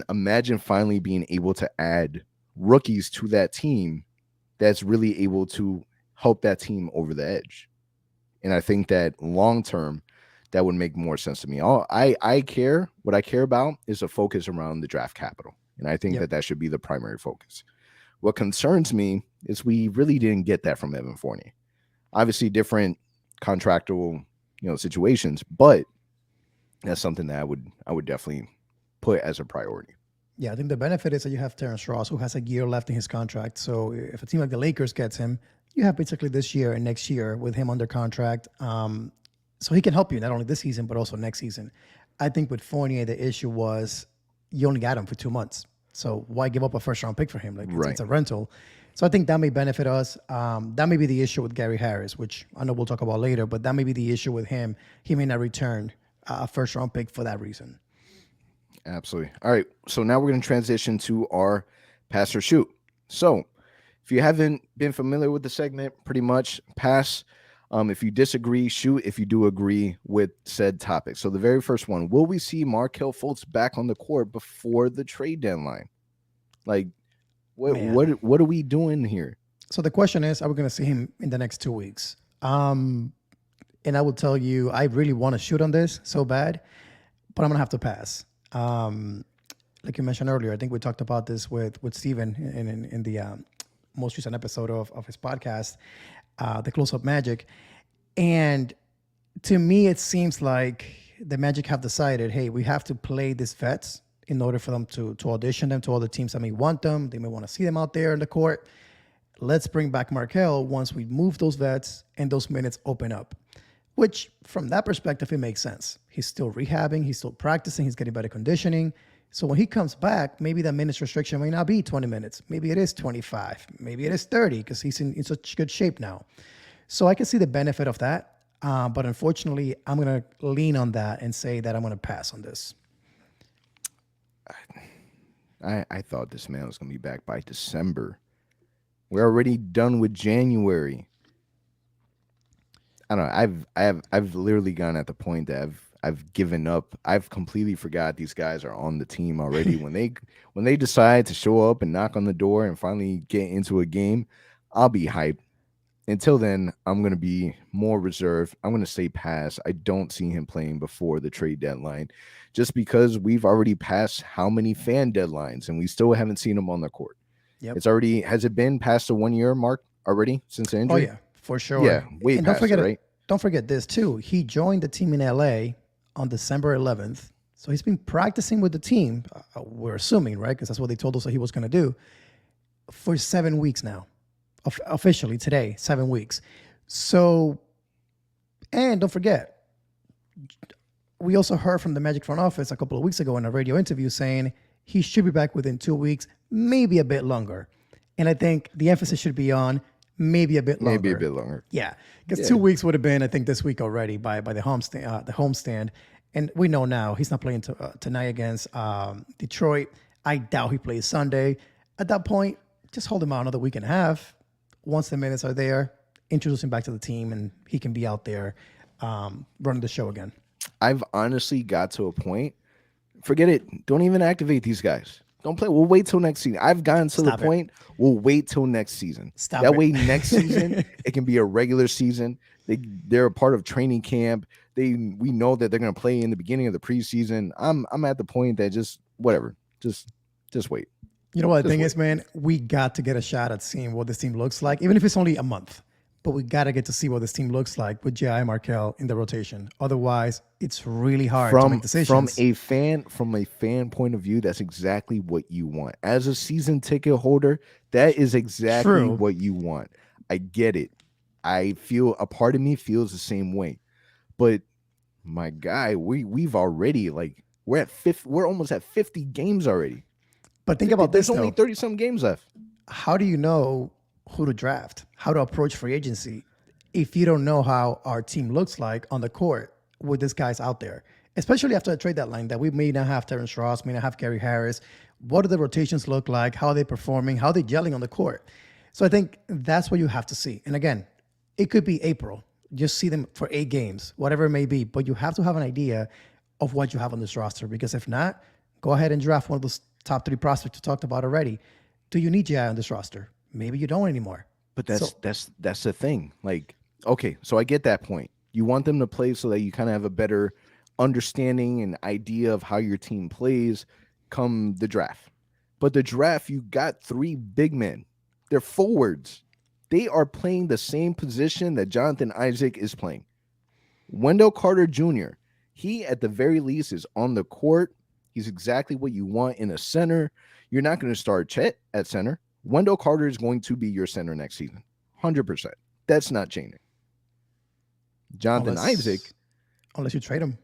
Speaker 2: imagine finally being able to add rookies to that team that's really able to help that team over the edge. And I think that long term, that would make more sense to me. What I care about is a focus around the draft capital. And I think that should be the primary focus. What concerns me is we really didn't get that from Evan Fournier. Obviously different contractual, situations, but that's something that I would definitely put as a priority.
Speaker 3: Yeah, I think the benefit is that you have Terrence Ross, who has a year left in his contract. So if a team like the Lakers gets him, you have basically this year and next year with him under contract. So he can help you not only this season, but also next season. I think with Fournier, the issue was you only got him for 2 months. So why give up a first round pick for him? Like it's a rental. So I think that may benefit us. That may be the issue with Gary Harris, which I know we'll talk about later, but that may be the issue with him. He may not return a first round pick for that reason.
Speaker 2: Absolutely. All right. So now we're going to transition to our pass or shoot. So if you haven't been familiar with the segment, pretty much pass. If you disagree, shoot. If you do agree with said topic. So the very first one, will we see Markelle Fultz back on the court before the trade deadline? Like, what are we doing here?
Speaker 3: So the question is, are we going to see him in the next 2 weeks? And I will tell you, I really want to shoot on this so bad, but I'm going to have to pass. Like you mentioned earlier, I think we talked about this with Steven in the most recent episode of his podcast, The Close-Up Magic. And to me, it seems like the Magic have decided, hey, we have to play these vets in order for them to audition them to other teams that may want them. They may want to see them out there in the court. Let's bring back Markelle once we move those vets and those minutes open up. Which, from that perspective, it makes sense. He's still rehabbing. He's still practicing. He's getting better conditioning. So when he comes back, maybe that minutes restriction may not be 20 minutes. Maybe it is 25. Maybe it is 30 because he's in such good shape now. So I can see the benefit of that. But unfortunately, I'm going to lean on that and say that I'm going to pass on this.
Speaker 2: I thought this man was going to be back by December. We're already done with January. I don't know. I've literally gone at the point that I've given up. I've completely forgot these guys are on the team already. When they decide to show up and knock on the door and finally get into a game, I'll be hyped. Until then, I'm going to be more reserved. I'm going to say pass. I don't see him playing before the trade deadline just because we've already passed how many fan deadlines and we still haven't seen him on the court.
Speaker 3: Yep.
Speaker 2: It's already, has it been past the 1 year mark already since the injury?
Speaker 3: Oh, yeah, for sure.
Speaker 2: Yeah, way
Speaker 3: and
Speaker 2: past
Speaker 3: don't forget
Speaker 2: it, right?
Speaker 3: Don't forget this, too. He joined the team in LA on December 11th. So he's been practicing with the team, we're assuming, right? Because that's what they told us that he was going to do, for 7 weeks now. Officially today, 7 weeks. So, and don't forget, we also heard from the Magic front office a couple of weeks ago in a radio interview saying he should be back within 2 weeks, maybe a bit longer. And I think the emphasis should be on maybe a bit longer.
Speaker 2: Maybe a bit longer.
Speaker 3: Yeah, because 2 weeks would have been, I think, this week already by the homestand. And we know now he's not playing tonight against Detroit. I doubt he plays Sunday. At that point, just hold him out another week and a half. Once the minutes are there, introduce him back to the team, and he can be out there running the show again.
Speaker 2: I've honestly got to a point. Forget it. Don't even activate these guys. Don't play. We'll wait till next season. I've gotten to the point. We'll wait till next season. That way, next season it can be a regular season. They're a part of training camp. We know that they're going to play in the beginning of the preseason. I'm at the point that just whatever. Just wait.
Speaker 3: You know what the thing is, man? We got to get a shot at seeing what this team looks like, even if it's only a month. But we got to get to see what this team looks like with J.I. Markelle in the rotation. Otherwise, it's really hard to make decisions.
Speaker 2: From a fan point of view, that's exactly what you want. As a season ticket holder, that is exactly what you want. I get it. I feel a part of me feels the same way. But my guy, we've already we're almost at 50 games already.
Speaker 3: But think about this,
Speaker 2: there's only 30-some games left.
Speaker 3: How do you know who to draft, how to approach free agency if you don't know how our team looks like on the court with these guys out there? Especially after a trade deadline that we may not have Terrence Ross, may not have Gary Harris. What do the rotations look like? How are they performing? How are they gelling on the court? So I think that's what you have to see. And again, it could be April. Just see them for 8 games, whatever it may be. But you have to have an idea of what you have on this roster, because if not, go ahead and draft one of those top 3 prospects we talked about already. Do you need J.I. on this roster? Maybe you don't anymore.
Speaker 2: But that's the thing. Okay, so I get that point. You want them to play so that you kind of have a better understanding and idea of how your team plays come the draft. But the draft, you got 3 big men. They're forwards. They are playing the same position that Jonathan Isaac is playing. Wendell Carter Jr., he at the very least is on the court. He's exactly what you want in a center. You're not going to start Chet at center. Wendell Carter is going to be your center next season. 100%. That's not changing. Jonathan Isaac.
Speaker 3: Unless you trade him.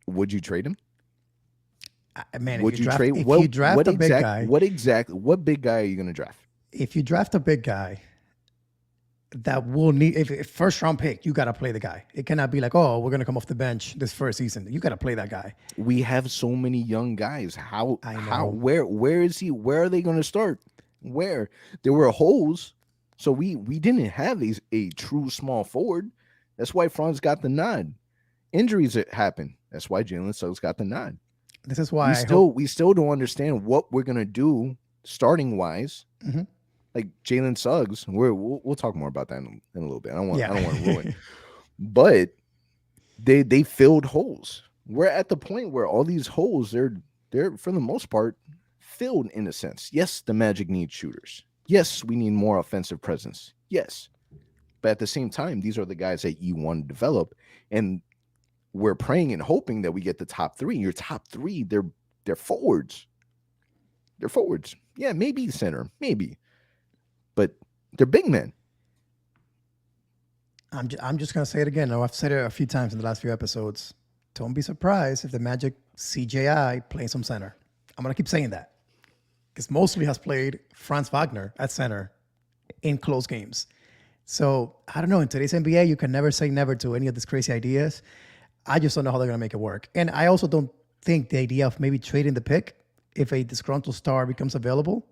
Speaker 2: Would you trade him?
Speaker 3: Man,
Speaker 2: would
Speaker 3: you
Speaker 2: draft a
Speaker 3: big guy.
Speaker 2: What big guy are you going to draft?
Speaker 3: If you draft a big guy that will need, if first round pick, you got to play the guy. It cannot be like, oh, we're going to come off the bench this first season. You got to play that guy.
Speaker 2: We have so many young guys. Where is he? Where are they going to start? Where? There were holes. So we didn't have a true small forward. That's why Franz got the nod. Injuries happen. That's why Jalen Suggs got the nod.
Speaker 3: This is why
Speaker 2: we still don't understand what we're going to do starting wise.
Speaker 3: Mm-hmm.
Speaker 2: Like Jalen Suggs, we'll talk more about that in a little bit. I don't want to ruin. But they filled holes. We're at the point where all these holes, they're for the most part filled in a sense. Yes, the Magic needs shooters. Yes, we need more offensive presence. Yes. But at the same time, these are the guys that you want to develop. And we're praying and hoping that we get the top 3. Your top 3, they're forwards. They're forwards. Yeah, maybe center, maybe. But they're big men.
Speaker 3: I'm just going to say it again. I've said it a few times in the last few episodes. Don't be surprised if the Magic CJI playing some center. I'm going to keep saying that. Because mostly has played Franz Wagner at center in close games. So, I don't know. In today's NBA, you can never say never to any of these crazy ideas. I just don't know how they're going to make it work. And I also don't think the idea of maybe trading the pick if a disgruntled star becomes available,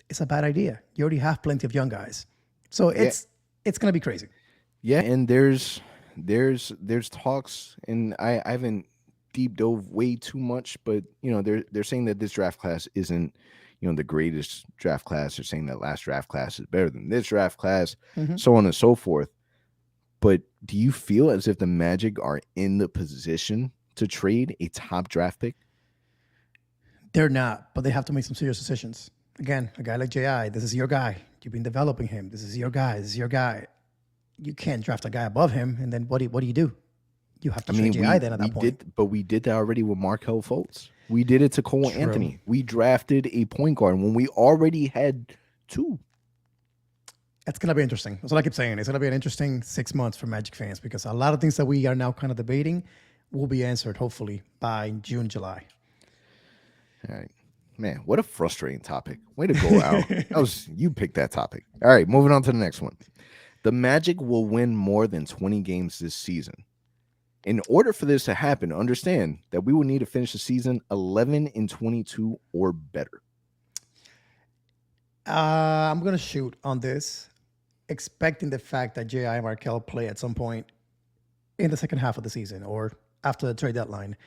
Speaker 3: it's a bad idea. You already have plenty of young guys. So it's going to be crazy.
Speaker 2: Yeah, and there's there's talks, and I haven't deep dove way too much, but they're saying that this draft class isn't the greatest draft class. They're saying that last draft class is better than this draft class, so on and so forth. But do you feel as if the Magic are in the position to trade a top draft pick?
Speaker 3: They're not, but they have to make some serious decisions. Again, a guy like J.I., this is your guy. You've been developing him. This is your guy. This is your guy. You can't draft a guy above him, and then what do you do? You have to trade J.I. then at that point.
Speaker 2: But we did that already with Markelle Fultz. We did it to Cole Anthony. We drafted a point guard when we already had two.
Speaker 3: It's going to be interesting. That's what I keep saying. It's going to be an interesting 6 months for Magic fans because a lot of things that we are now kind of debating will be answered, hopefully, by June, July.
Speaker 2: All right. Man, what a frustrating topic. Way to go, Al. You picked that topic. All right, moving on to the next one. The Magic will win more than 20 games this season. In order for this to happen, understand that we will need to finish the season 11-22 or better.
Speaker 3: I'm going to shoot on this, expecting the fact that J.I. and Markelle play at some point in the second half of the season or after the trade deadline.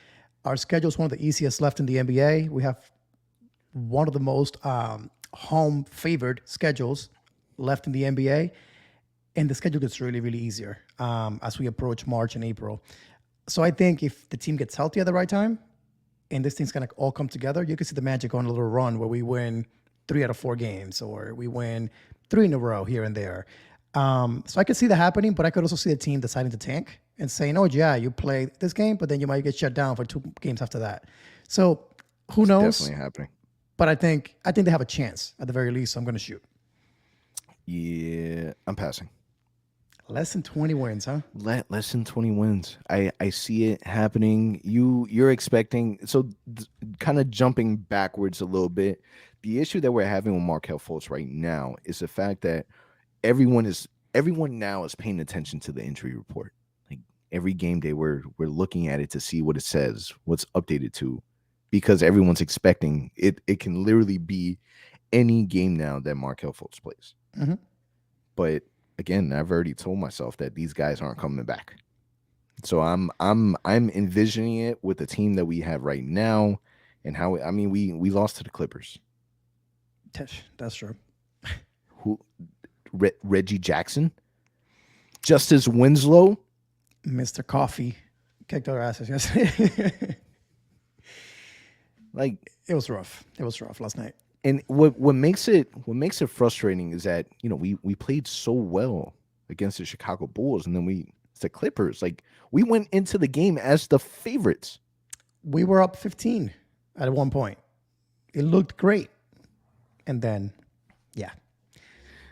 Speaker 3: Our schedule is one of the easiest left in the NBA. We have one of the most home-favored schedules left in the NBA. And the schedule gets really, really easier as we approach March and April. So I think if the team gets healthy at the right time and this thing's going to all come together, you can see the Magic on a little run where we win 3 out of 4 games or we win 3 in a row here and there. So I could see that happening, but I could also see the team deciding to tank and saying, oh, yeah, you play this game, but then you might get shut down for 2 games after that. So who knows?
Speaker 2: Definitely happening.
Speaker 3: But I think they have a chance at the very least, so I'm going to shoot.
Speaker 2: Yeah, I'm passing.
Speaker 3: Less than 20 wins, huh?
Speaker 2: Less than 20 wins. I see it happening. You're expecting, so kind of jumping backwards a little bit. The issue that we're having with Markelle Fultz right now is the fact that everyone now is paying attention to the injury report. Like every game day, we're looking at it to see what it says, what's updated to, because everyone's expecting it. It can literally be any game now that Markelle Fultz plays.
Speaker 3: Mm-hmm.
Speaker 2: But again, I've already told myself that these guys aren't coming back. So I'm envisioning it with the team that we have right now, and how we lost to the Clippers.
Speaker 3: That's true.
Speaker 2: Who? Reggie Jackson, Justice Winslow,
Speaker 3: Mr. Coffee kicked our asses yesterday.
Speaker 2: Like
Speaker 3: it was rough. It was rough last night.
Speaker 2: And what makes it frustrating is that we played so well against the Chicago Bulls, and then it's the Clippers. Like we went into the game as the favorites.
Speaker 3: We were up 15 at one point. It looked great, and then, yeah.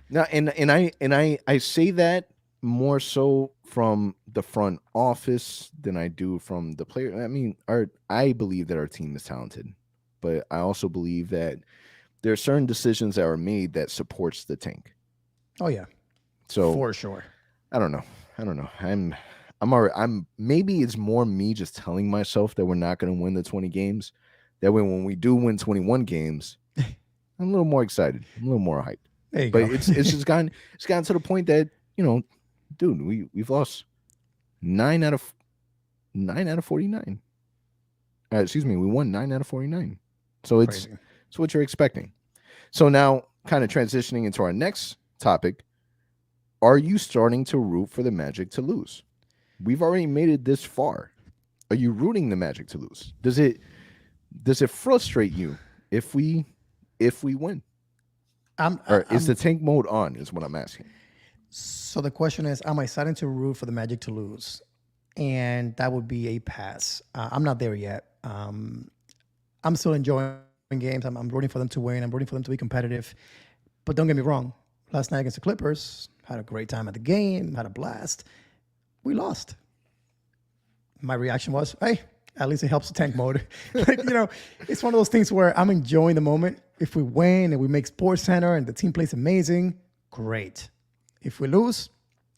Speaker 2: Now, and I say that more so from the front office than I do from the player. I mean, I believe that our team is talented, but I also believe that there are certain decisions that are made that supports the tank.
Speaker 3: Oh yeah.
Speaker 2: So
Speaker 3: for sure.
Speaker 2: I don't know. I'm maybe it's more me just telling myself that we're not going to win the 20 games. That way, when we do win 21 games, I'm a little more excited. I'm a little more hyped.
Speaker 3: There you
Speaker 2: but
Speaker 3: go.
Speaker 2: it's just gotten to the point that, dude, we've lost 9 out of 49. Excuse me, we won 9 out of 49. So it's what you're expecting. So now, kind of transitioning into our next topic, are you starting to root for the Magic to lose? We've already made it this far. Are you rooting the Magic to lose? Does it frustrate you if we win? Is the tank mode on, is what I'm asking.
Speaker 3: So the question is, am I starting to root for the Magic to lose? And that would be a pass. I'm not there yet. I'm still enjoying games. I'm rooting for them to win. I'm rooting for them to be competitive. But don't get me wrong. Last night against the Clippers, had a great time at the game, had a blast. We lost. My reaction was, hey, at least it helps the tank mode. It's one of those things where I'm enjoying the moment. If we win and we make Sports Center and the team plays amazing, great. If we lose,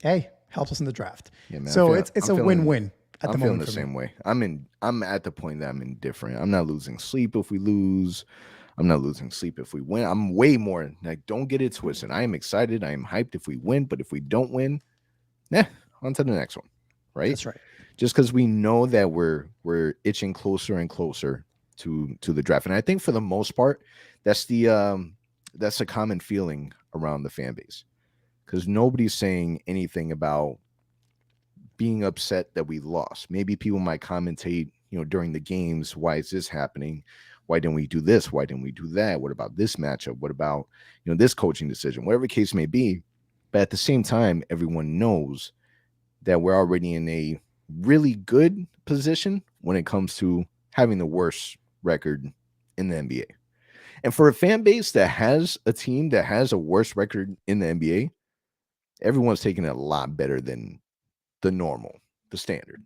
Speaker 3: hey, helps us in the draft. Yeah, man, so it's a win-win at the moment.
Speaker 2: I'm feeling the same way. I'm at the point that I'm indifferent. I'm not losing sleep if we lose. I'm not losing sleep if we win. I'm way more like, don't get it twisted. I am excited. I am hyped if we win, but if we don't win, on to the next one. right?
Speaker 3: That's right.
Speaker 2: Just because we know that we're itching closer and closer to the draft. And I think for the most part, that's the common feeling around the fan base. Because nobody's saying anything about being upset that we lost. Maybe people might commentate, during the games, why is this happening? Why didn't we do this? Why didn't we do that? What about this matchup? What about, this coaching decision? Whatever the case may be. But at the same time, everyone knows that we're already in a really good position when it comes to having the worst record in the NBA. And for a fan base that has a team that has a worse record in the NBA, everyone's taking it a lot better than the normal, the standard.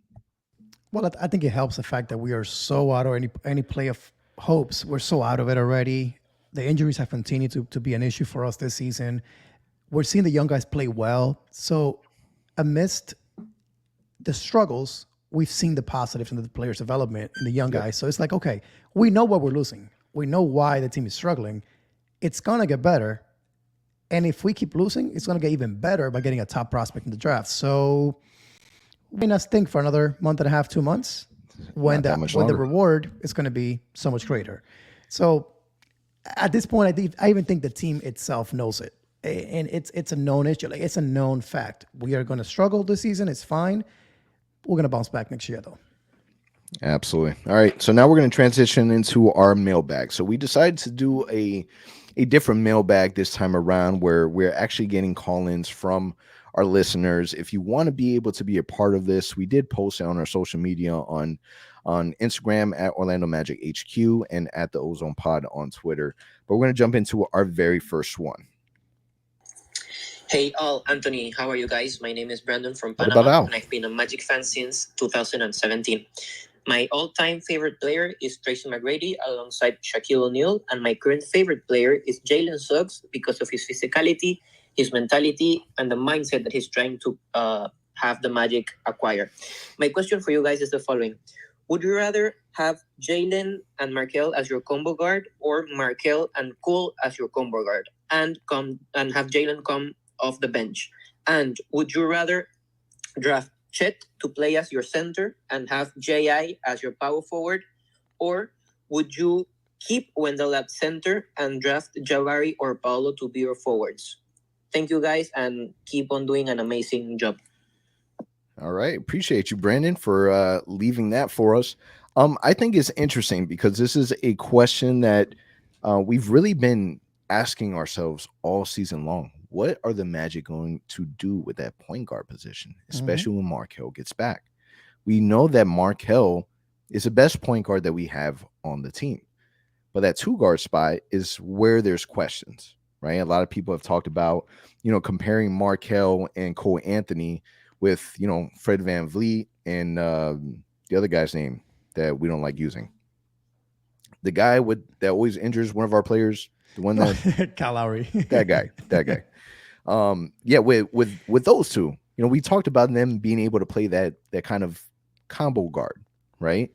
Speaker 3: Well, I think it helps the fact that we are so out of any play of hopes. We're so out of it already. The injuries have continued to be an issue for us this season. We're seeing the young guys play well. So amidst the struggles, we've seen the positives in the players' development in the young guys. So it's like, okay, we know what we're losing. We know why the team is struggling. It's going to get better. And if we keep losing, it's going to get even better by getting a top prospect in the draft. So we may not think for another month and a half, 2 months, when the reward is going to be so much greater. So at this point, I even think the team itself knows it. And it's a known issue. Like, it's a known fact. We are going to struggle this season. It's fine. We're going to bounce back next year, though.
Speaker 2: Absolutely. All right. So now we're going to transition into our mailbag. So we decided to do a different mailbag this time around, where we're actually getting call-ins from our listeners. If you want to be able to be a part of this, we did post it on our social media on Instagram at Orlando Magic HQ and at the Ozone Pod on Twitter. But we're going to jump into our very first one.
Speaker 4: Hey, all, Anthony, how are you guys? My name is Brandon from Panama, and I've been a Magic fan since 2017. My all-time favorite player is Tracy McGrady alongside Shaquille O'Neal, and my current favorite player is Jalen Suggs because of his physicality, his mentality, and the mindset that he's trying to have the Magic acquire. My question for you guys is the following. Would you rather have Jalen and Markelle as your combo guard, or Markelle and Cole as your combo guard, and have Jalen come off the bench? And would you rather draft Chet to play as your center and have J.I. as your power forward, or would you keep Wendell at center and draft Jabari or Paolo to be your forwards? Thank you, guys, and keep on doing an amazing job.
Speaker 2: All right. Appreciate you, Brandon, for leaving that for us. I think it's interesting because this is a question that we've really been asking ourselves all season long. What are the Magic going to do with that point guard position, especially when Markelle gets back? We know that Markelle is the best point guard that we have on the team, but that two guard spot is where there's questions, right? A lot of people have talked about, comparing Markelle and Cole Anthony with, Fred VanVleet and the other guy's name that we don't like using. The guy that always injures one of our players, the one that
Speaker 3: Kyle Lowry.
Speaker 2: that guy. With those two, we talked about them being able to play that kind of combo guard, right?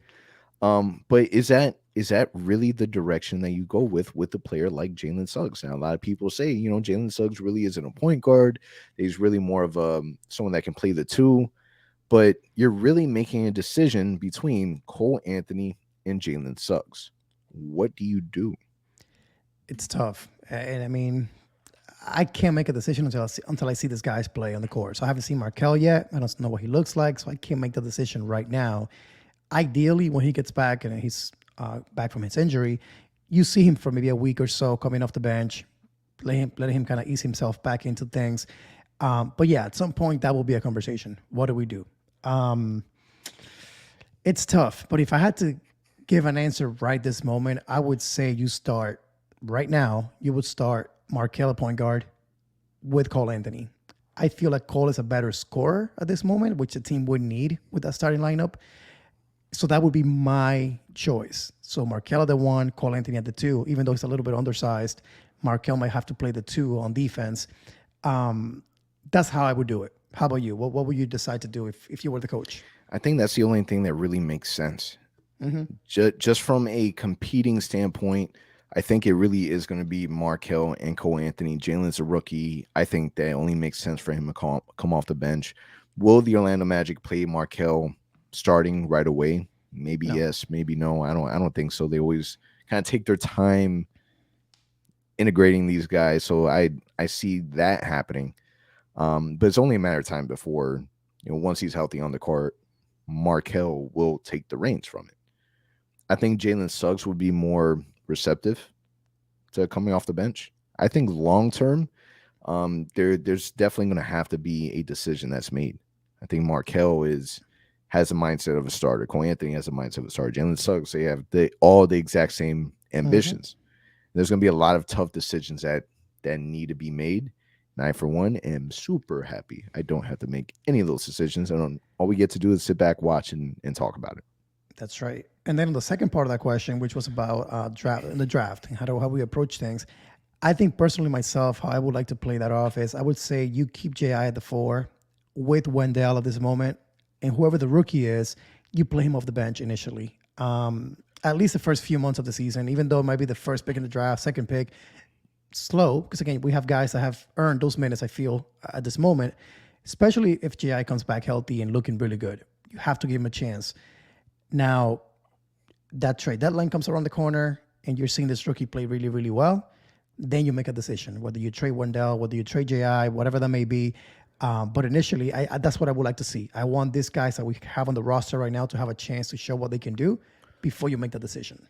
Speaker 2: But is that really the direction that you go with a player like Jalen Suggs? Now, a lot of people say, Jalen Suggs really isn't a point guard. He's really more of someone that can play the two. But you're really making a decision between Cole Anthony and Jalen Suggs. What do you do?
Speaker 3: It's tough. And I mean, I can't make a decision until I see this guy's play on the court. So I haven't seen Markelle yet. I don't know what he looks like, so I can't make the decision right now. Ideally, when he gets back and he's back from his injury, you see him for maybe a week or so coming off the bench, letting him kind of ease himself back into things. But yeah, at some point that will be a conversation. What do we do? It's tough, but if I had to give an answer right this moment, I would say you start right now. You would start Markelle at point guard with Cole Anthony. I feel like Cole is a better scorer at this moment, which the team would need with that starting lineup. So that would be my choice. So Markelle at the one, Cole Anthony at the two. Even though he's a little bit undersized, Markelle might have to play the two on defense. That's how I would do it. How about you? What would you decide to do if you were the coach?
Speaker 2: I think that's the only thing that really makes sense. Just from a competing standpoint, I think it really is going to be Markelle and Cole Anthony. Jalen's a rookie. I think that only makes sense for him to come off the bench. Will the Orlando Magic play Markelle starting right away? Maybe
Speaker 3: No.
Speaker 2: yes, maybe no. I don't think so. They always kind of take their time integrating these guys, so I see that happening. But it's only a matter of time before, once he's healthy on the court, Markelle will take the reins from it. I think Jalen Suggs would be more receptive to coming off the bench. I think long term, there's definitely going to have to be a decision that's made. I think Markelle has a mindset of a starter. Cole Anthony has a mindset of a starter. Jalen Suggs, they have all the exact same ambitions. There's going to be a lot of tough decisions that need to be made. And I, for one, am super happy I don't have to make any of those decisions. All we get to do is sit back, watch, and talk about it.
Speaker 3: That's right. And then the second part of that question, which was about the draft, and how we approach things. I think personally myself, how I would like to play that off is I would say you keep J.I. at the 4 with Wendell at this moment, and whoever the rookie is, you play him off the bench initially. At least the first few months of the season, even though it might be the first pick in the draft, second pick, slow, because again, we have guys that have earned those minutes, I feel, at this moment, especially if J.I. comes back healthy and looking really good. You have to give him a chance. Now, that trade deadline comes around the corner and you're seeing this rookie play really, really well, then you make a decision, whether you trade Wendell, whether you trade J.I., whatever that may be. But initially, I that's what I would like to see. I want these guys that we have on the roster right now to have a chance to show what they can do before you make the decision.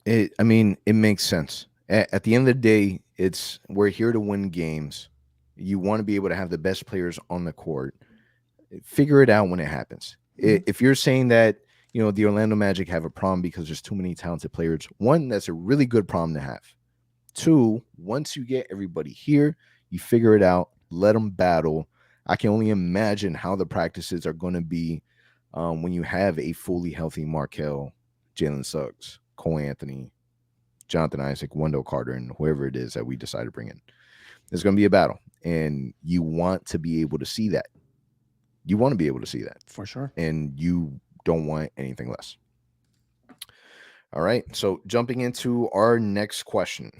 Speaker 2: It makes sense. At the end of the day, we're here to win games. You want to be able to have the best players on the court. Figure it out when it happens. If you're saying that, the Orlando Magic have a problem because there's too many talented players, one, that's a really good problem to have. Two, once you get everybody here, you figure it out, let them battle. I can only imagine how the practices are going to be when you have a fully healthy Markelle, Jalen Suggs, Cole Anthony, Jonathan Isaac, Wendell Carter, and whoever it is that we decide to bring in. There's going to be a battle, and you want to be able to see that. You want to be able to see that.
Speaker 3: For sure.
Speaker 2: And you don't want anything less. All right, so jumping into our next question.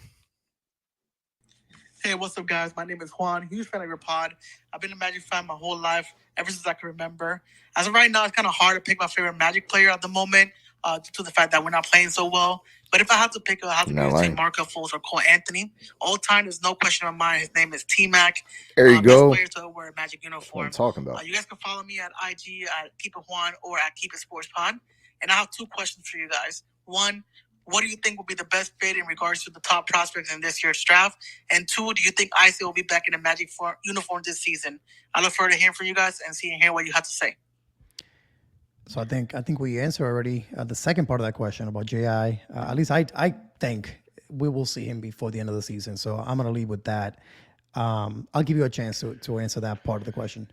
Speaker 5: Hey, what's up, guys? My name is Juan, huge fan of your pod. I've been a Magic fan my whole life, ever since I can remember. As of right now, it's kind of hard to pick my favorite Magic player at the moment due to the fact that we're not playing so well. But if I have to pick, I have to say Markelle Fultz or Cole Anthony. All time, there's no question in my mind. His name is T-Mac.
Speaker 2: There you go.
Speaker 5: Best player to wear a Magic uniform.
Speaker 2: What I'm talking about.
Speaker 5: You guys can follow me at IG at Keep It Juan or at Keep It Sports Pod. And I have two questions for you guys. One, what do you think will be the best fit in regards to the top prospects in this year's draft? And two, do you think Isaac will be back in the Magic uniform this season? I look forward to hearing from you guys and seeing what you have to say.
Speaker 3: So I think we answered already the second part of that question about J.I. At least I think we will see him before the end of the season. So I'm going to leave with that. I'll give you a chance to answer that part of the question.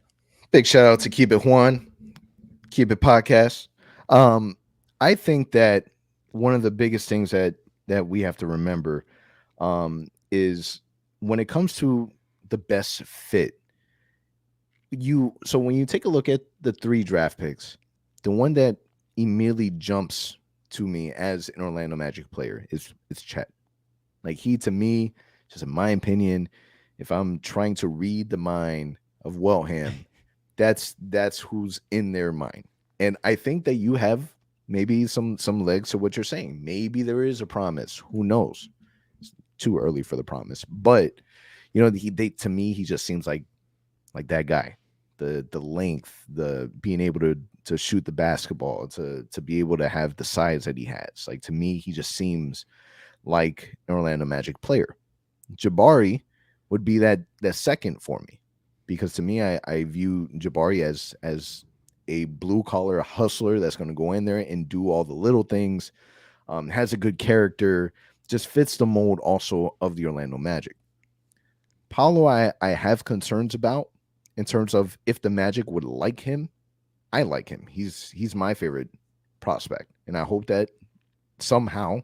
Speaker 2: Big shout out to Keep It Juan, Keep It Podcast. I think that one of the biggest things that we have to remember is when it comes to the best fit. So when you take a look at the 3 draft picks, the one that immediately jumps to me as an Orlando Magic player is Chet. Like, he, to me, just in my opinion, if I'm trying to read the mind of Wellham, that's who's in their mind. And I think that you have maybe some legs to what you're saying. Maybe there is a promise. Who knows? It's too early for the promise. But, to me, he just seems like that guy. The length, the being able to shoot the basketball, to be able to have the size that he has. Like, to me, he just seems like an Orlando Magic player. Jabari would be that second for me, because to me, I view Jabari as a blue collar hustler that's going to go in there and do all the little things, has a good character, just fits the mold also of the Orlando Magic. Paolo, I have concerns about in terms of if the Magic would like him. I like him. He's my favorite prospect, and I hope that somehow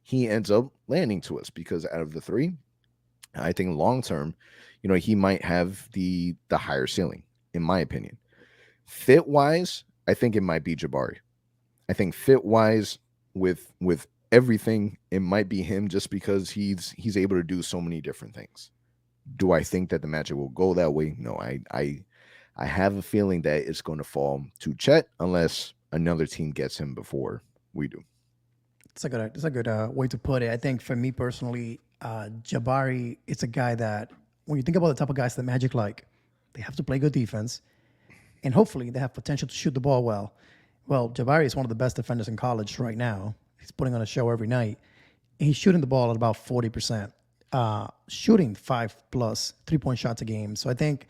Speaker 2: he ends up landing to us, because out of the 3, I think long term, he might have the higher ceiling, in my opinion. Fit wise, I think it might be Jabari. I think fit wise with everything, it might be him, just because he's able to do so many different things. Do I think that the Magic will go that way? No, I have a feeling that it's going to fall to Chet unless another team gets him before we do.
Speaker 3: It's a good way to put it. I think for me personally, Jabari, it's a guy that when you think about the type of guys that Magic like, they have to play good defense, and hopefully they have potential to shoot the ball well. Well, Jabari is one of the best defenders in college right now. He's putting on a show every night. He's shooting the ball at about 40%, shooting 5+ 3-point shots a game. So I think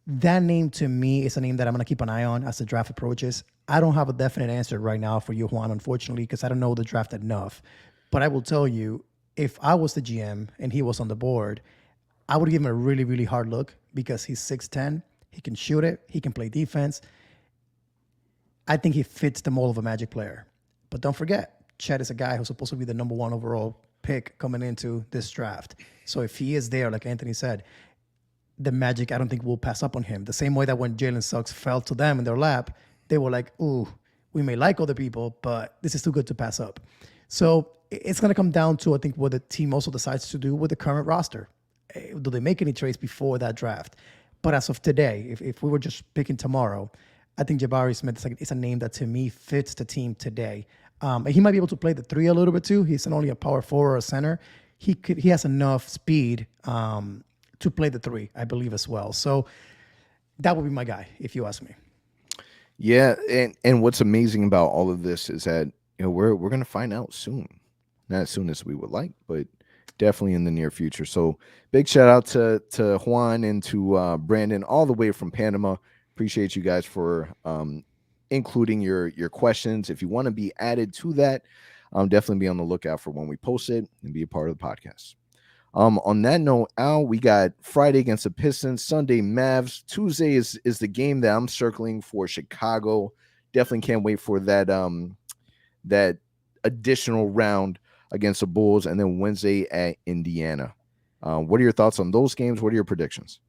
Speaker 3: that name to me is a name that I'm going to keep an eye on as the draft approaches. I don't have a definite answer right now for you, Juan, unfortunately, because I don't know the draft enough. But I will tell you, if I was the GM and he was on the board, I would give him a really, really hard look because he's 6'10". He can shoot it. He can play defense. I think he fits the mold of a Magic player. But don't forget, Chet is a guy who's supposed to be the number 1 overall pick coming into this draft. So if he is there, like Anthony said, the Magic, I don't think will pass up on him. The same way that when Jalen Suggs fell to them in their lap, they were like, ooh, we may like other people, but this is too good to pass up. So it's going to come down to, I think, what the team also decides to do with the current roster. Do they make any trades before that draft? But as of today, if we were just picking tomorrow, I think Jabari Smith is a name that to me fits the team today. He might be able to play the 3 a little bit too. He's not only a power forward or a center. He has enough speed to play the 3, I believe, as well. So that would be my guy, if you ask me.
Speaker 2: Yeah, and what's amazing about all of this is that we're going to find out soon. Not as soon as we would like, but definitely in the near future. So big shout out to Juan and to Brandon all the way from Panama. Appreciate you guys for including your questions. If you want to be added to that, definitely be on the lookout for when we post it and be a part of the podcast. On that note, Al, we got Friday against the Pistons, Sunday Mavs. Tuesday is the game that I'm circling for Chicago. Definitely can't wait for that that additional round against the Bulls, and then Wednesday at Indiana. What are your thoughts on those games? What are your predictions?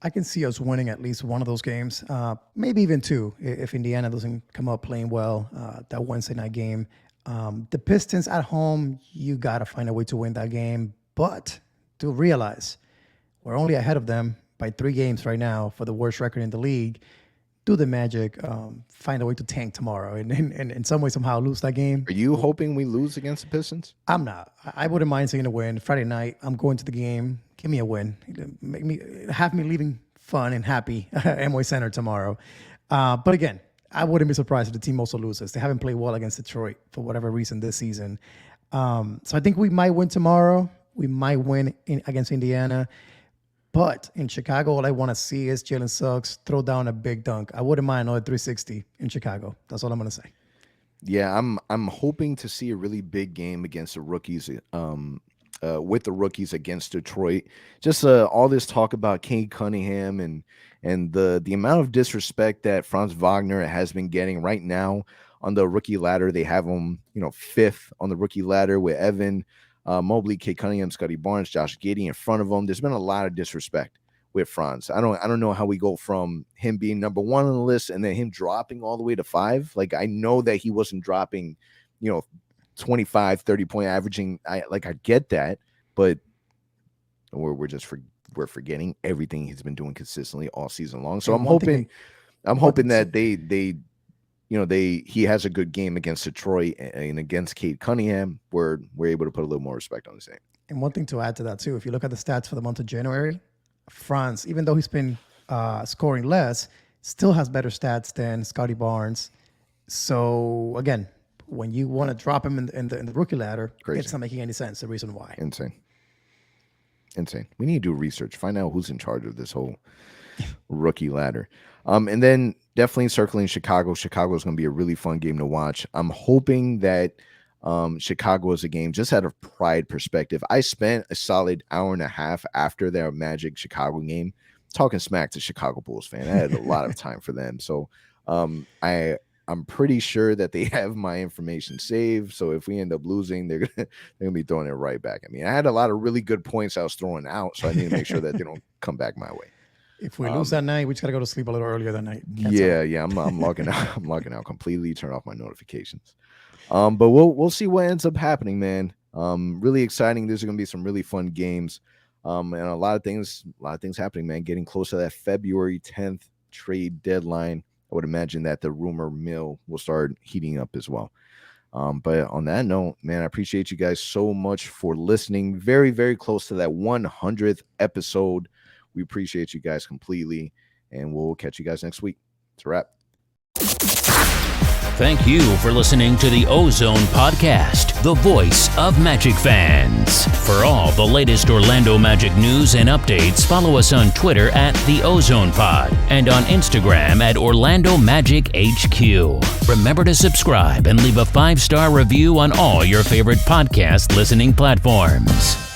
Speaker 3: I can see us winning at least one of those games, maybe even 2 if Indiana doesn't come up playing well that Wednesday night game. The Pistons at home, you got to find a way to win that game. But to realize we're only ahead of them by 3 games right now for the worst record in the league. Do the Magic find a way to tank tomorrow and in some way, somehow lose that game?
Speaker 2: Are you hoping we lose against the Pistons?
Speaker 3: I'm not. I wouldn't mind seeing a win. Friday night, I'm going to the game. Give me a win. Have me leaving fun and happy at Amway Center tomorrow. But again, I wouldn't be surprised if the team also loses. They haven't played well against Detroit for whatever reason this season. So I think we might win tomorrow. We might win against Indiana. But in Chicago, all I want to see is Jalen Suggs throw down a big dunk. I wouldn't mind another 360 in Chicago. That's all I'm going to say.
Speaker 2: Yeah, I'm hoping to see a really big game against the rookies, with the rookies against Detroit. Just all this talk about Cade Cunningham and the amount of disrespect that Franz Wagner has been getting right now on the rookie ladder. They have him, 5th on the rookie ladder with Evan Mobley, Cade Cunningham, Scotty Barnes, Josh Giddey in front of him. There's been a lot of disrespect with Franz. I don't know how we go from him being number 1 on the list and then him dropping all the way to 5. Like, I know that he wasn't dropping, 25, 30-point averaging. I get that, but we're forgetting everything he's been doing consistently all season long. So I'm hoping that he has a good game against Detroit and against Cade Cunningham, where we're able to put a little more respect on his name.
Speaker 3: And one thing to add to that too, if you look at the stats for the month of January, Franz, even though he's been scoring less, still has better stats than Scotty Barnes. So again, when you want to drop him in the rookie ladder,
Speaker 2: Crazy.
Speaker 3: It's not making any sense. The reason why.
Speaker 2: Insane. We need to do research, find out who's in charge of this whole rookie ladder. And then definitely circling Chicago. Chicago is going to be a really fun game to watch. I'm hoping that Chicago is a game just out of pride perspective. I spent a solid hour and a half after their Magic Chicago game talking smack to Chicago Bulls fan. I had a lot of time for them. So I'm pretty sure that they have my information saved. So if we end up losing, they're gonna be throwing it right back at me. I had a lot of really good points I was throwing out, so I need to make sure that they don't come back my way.
Speaker 3: If we lose that night, we just gotta go to sleep a little earlier that night.
Speaker 2: Yeah. I'm logging out. I'm logging out completely. Turn off my notifications. But we'll see what ends up happening, man. Really exciting. There's gonna be some really fun games. And a lot of things happening, man. Getting close to that February 10th trade deadline. I would imagine that the rumor mill will start heating up as well. But on that note, man, I appreciate you guys so much for listening. Very, very close to that 100th episode. We appreciate you guys completely, and we'll catch you guys next week. It's a wrap.
Speaker 1: Thank you for listening to the OZone Podcast, the voice of Magic fans. For all the latest Orlando Magic news and updates, follow us on Twitter at the OZone Pod and on Instagram at Orlando Magic HQ. Remember to subscribe and leave a 5-star review on all your favorite podcast listening platforms.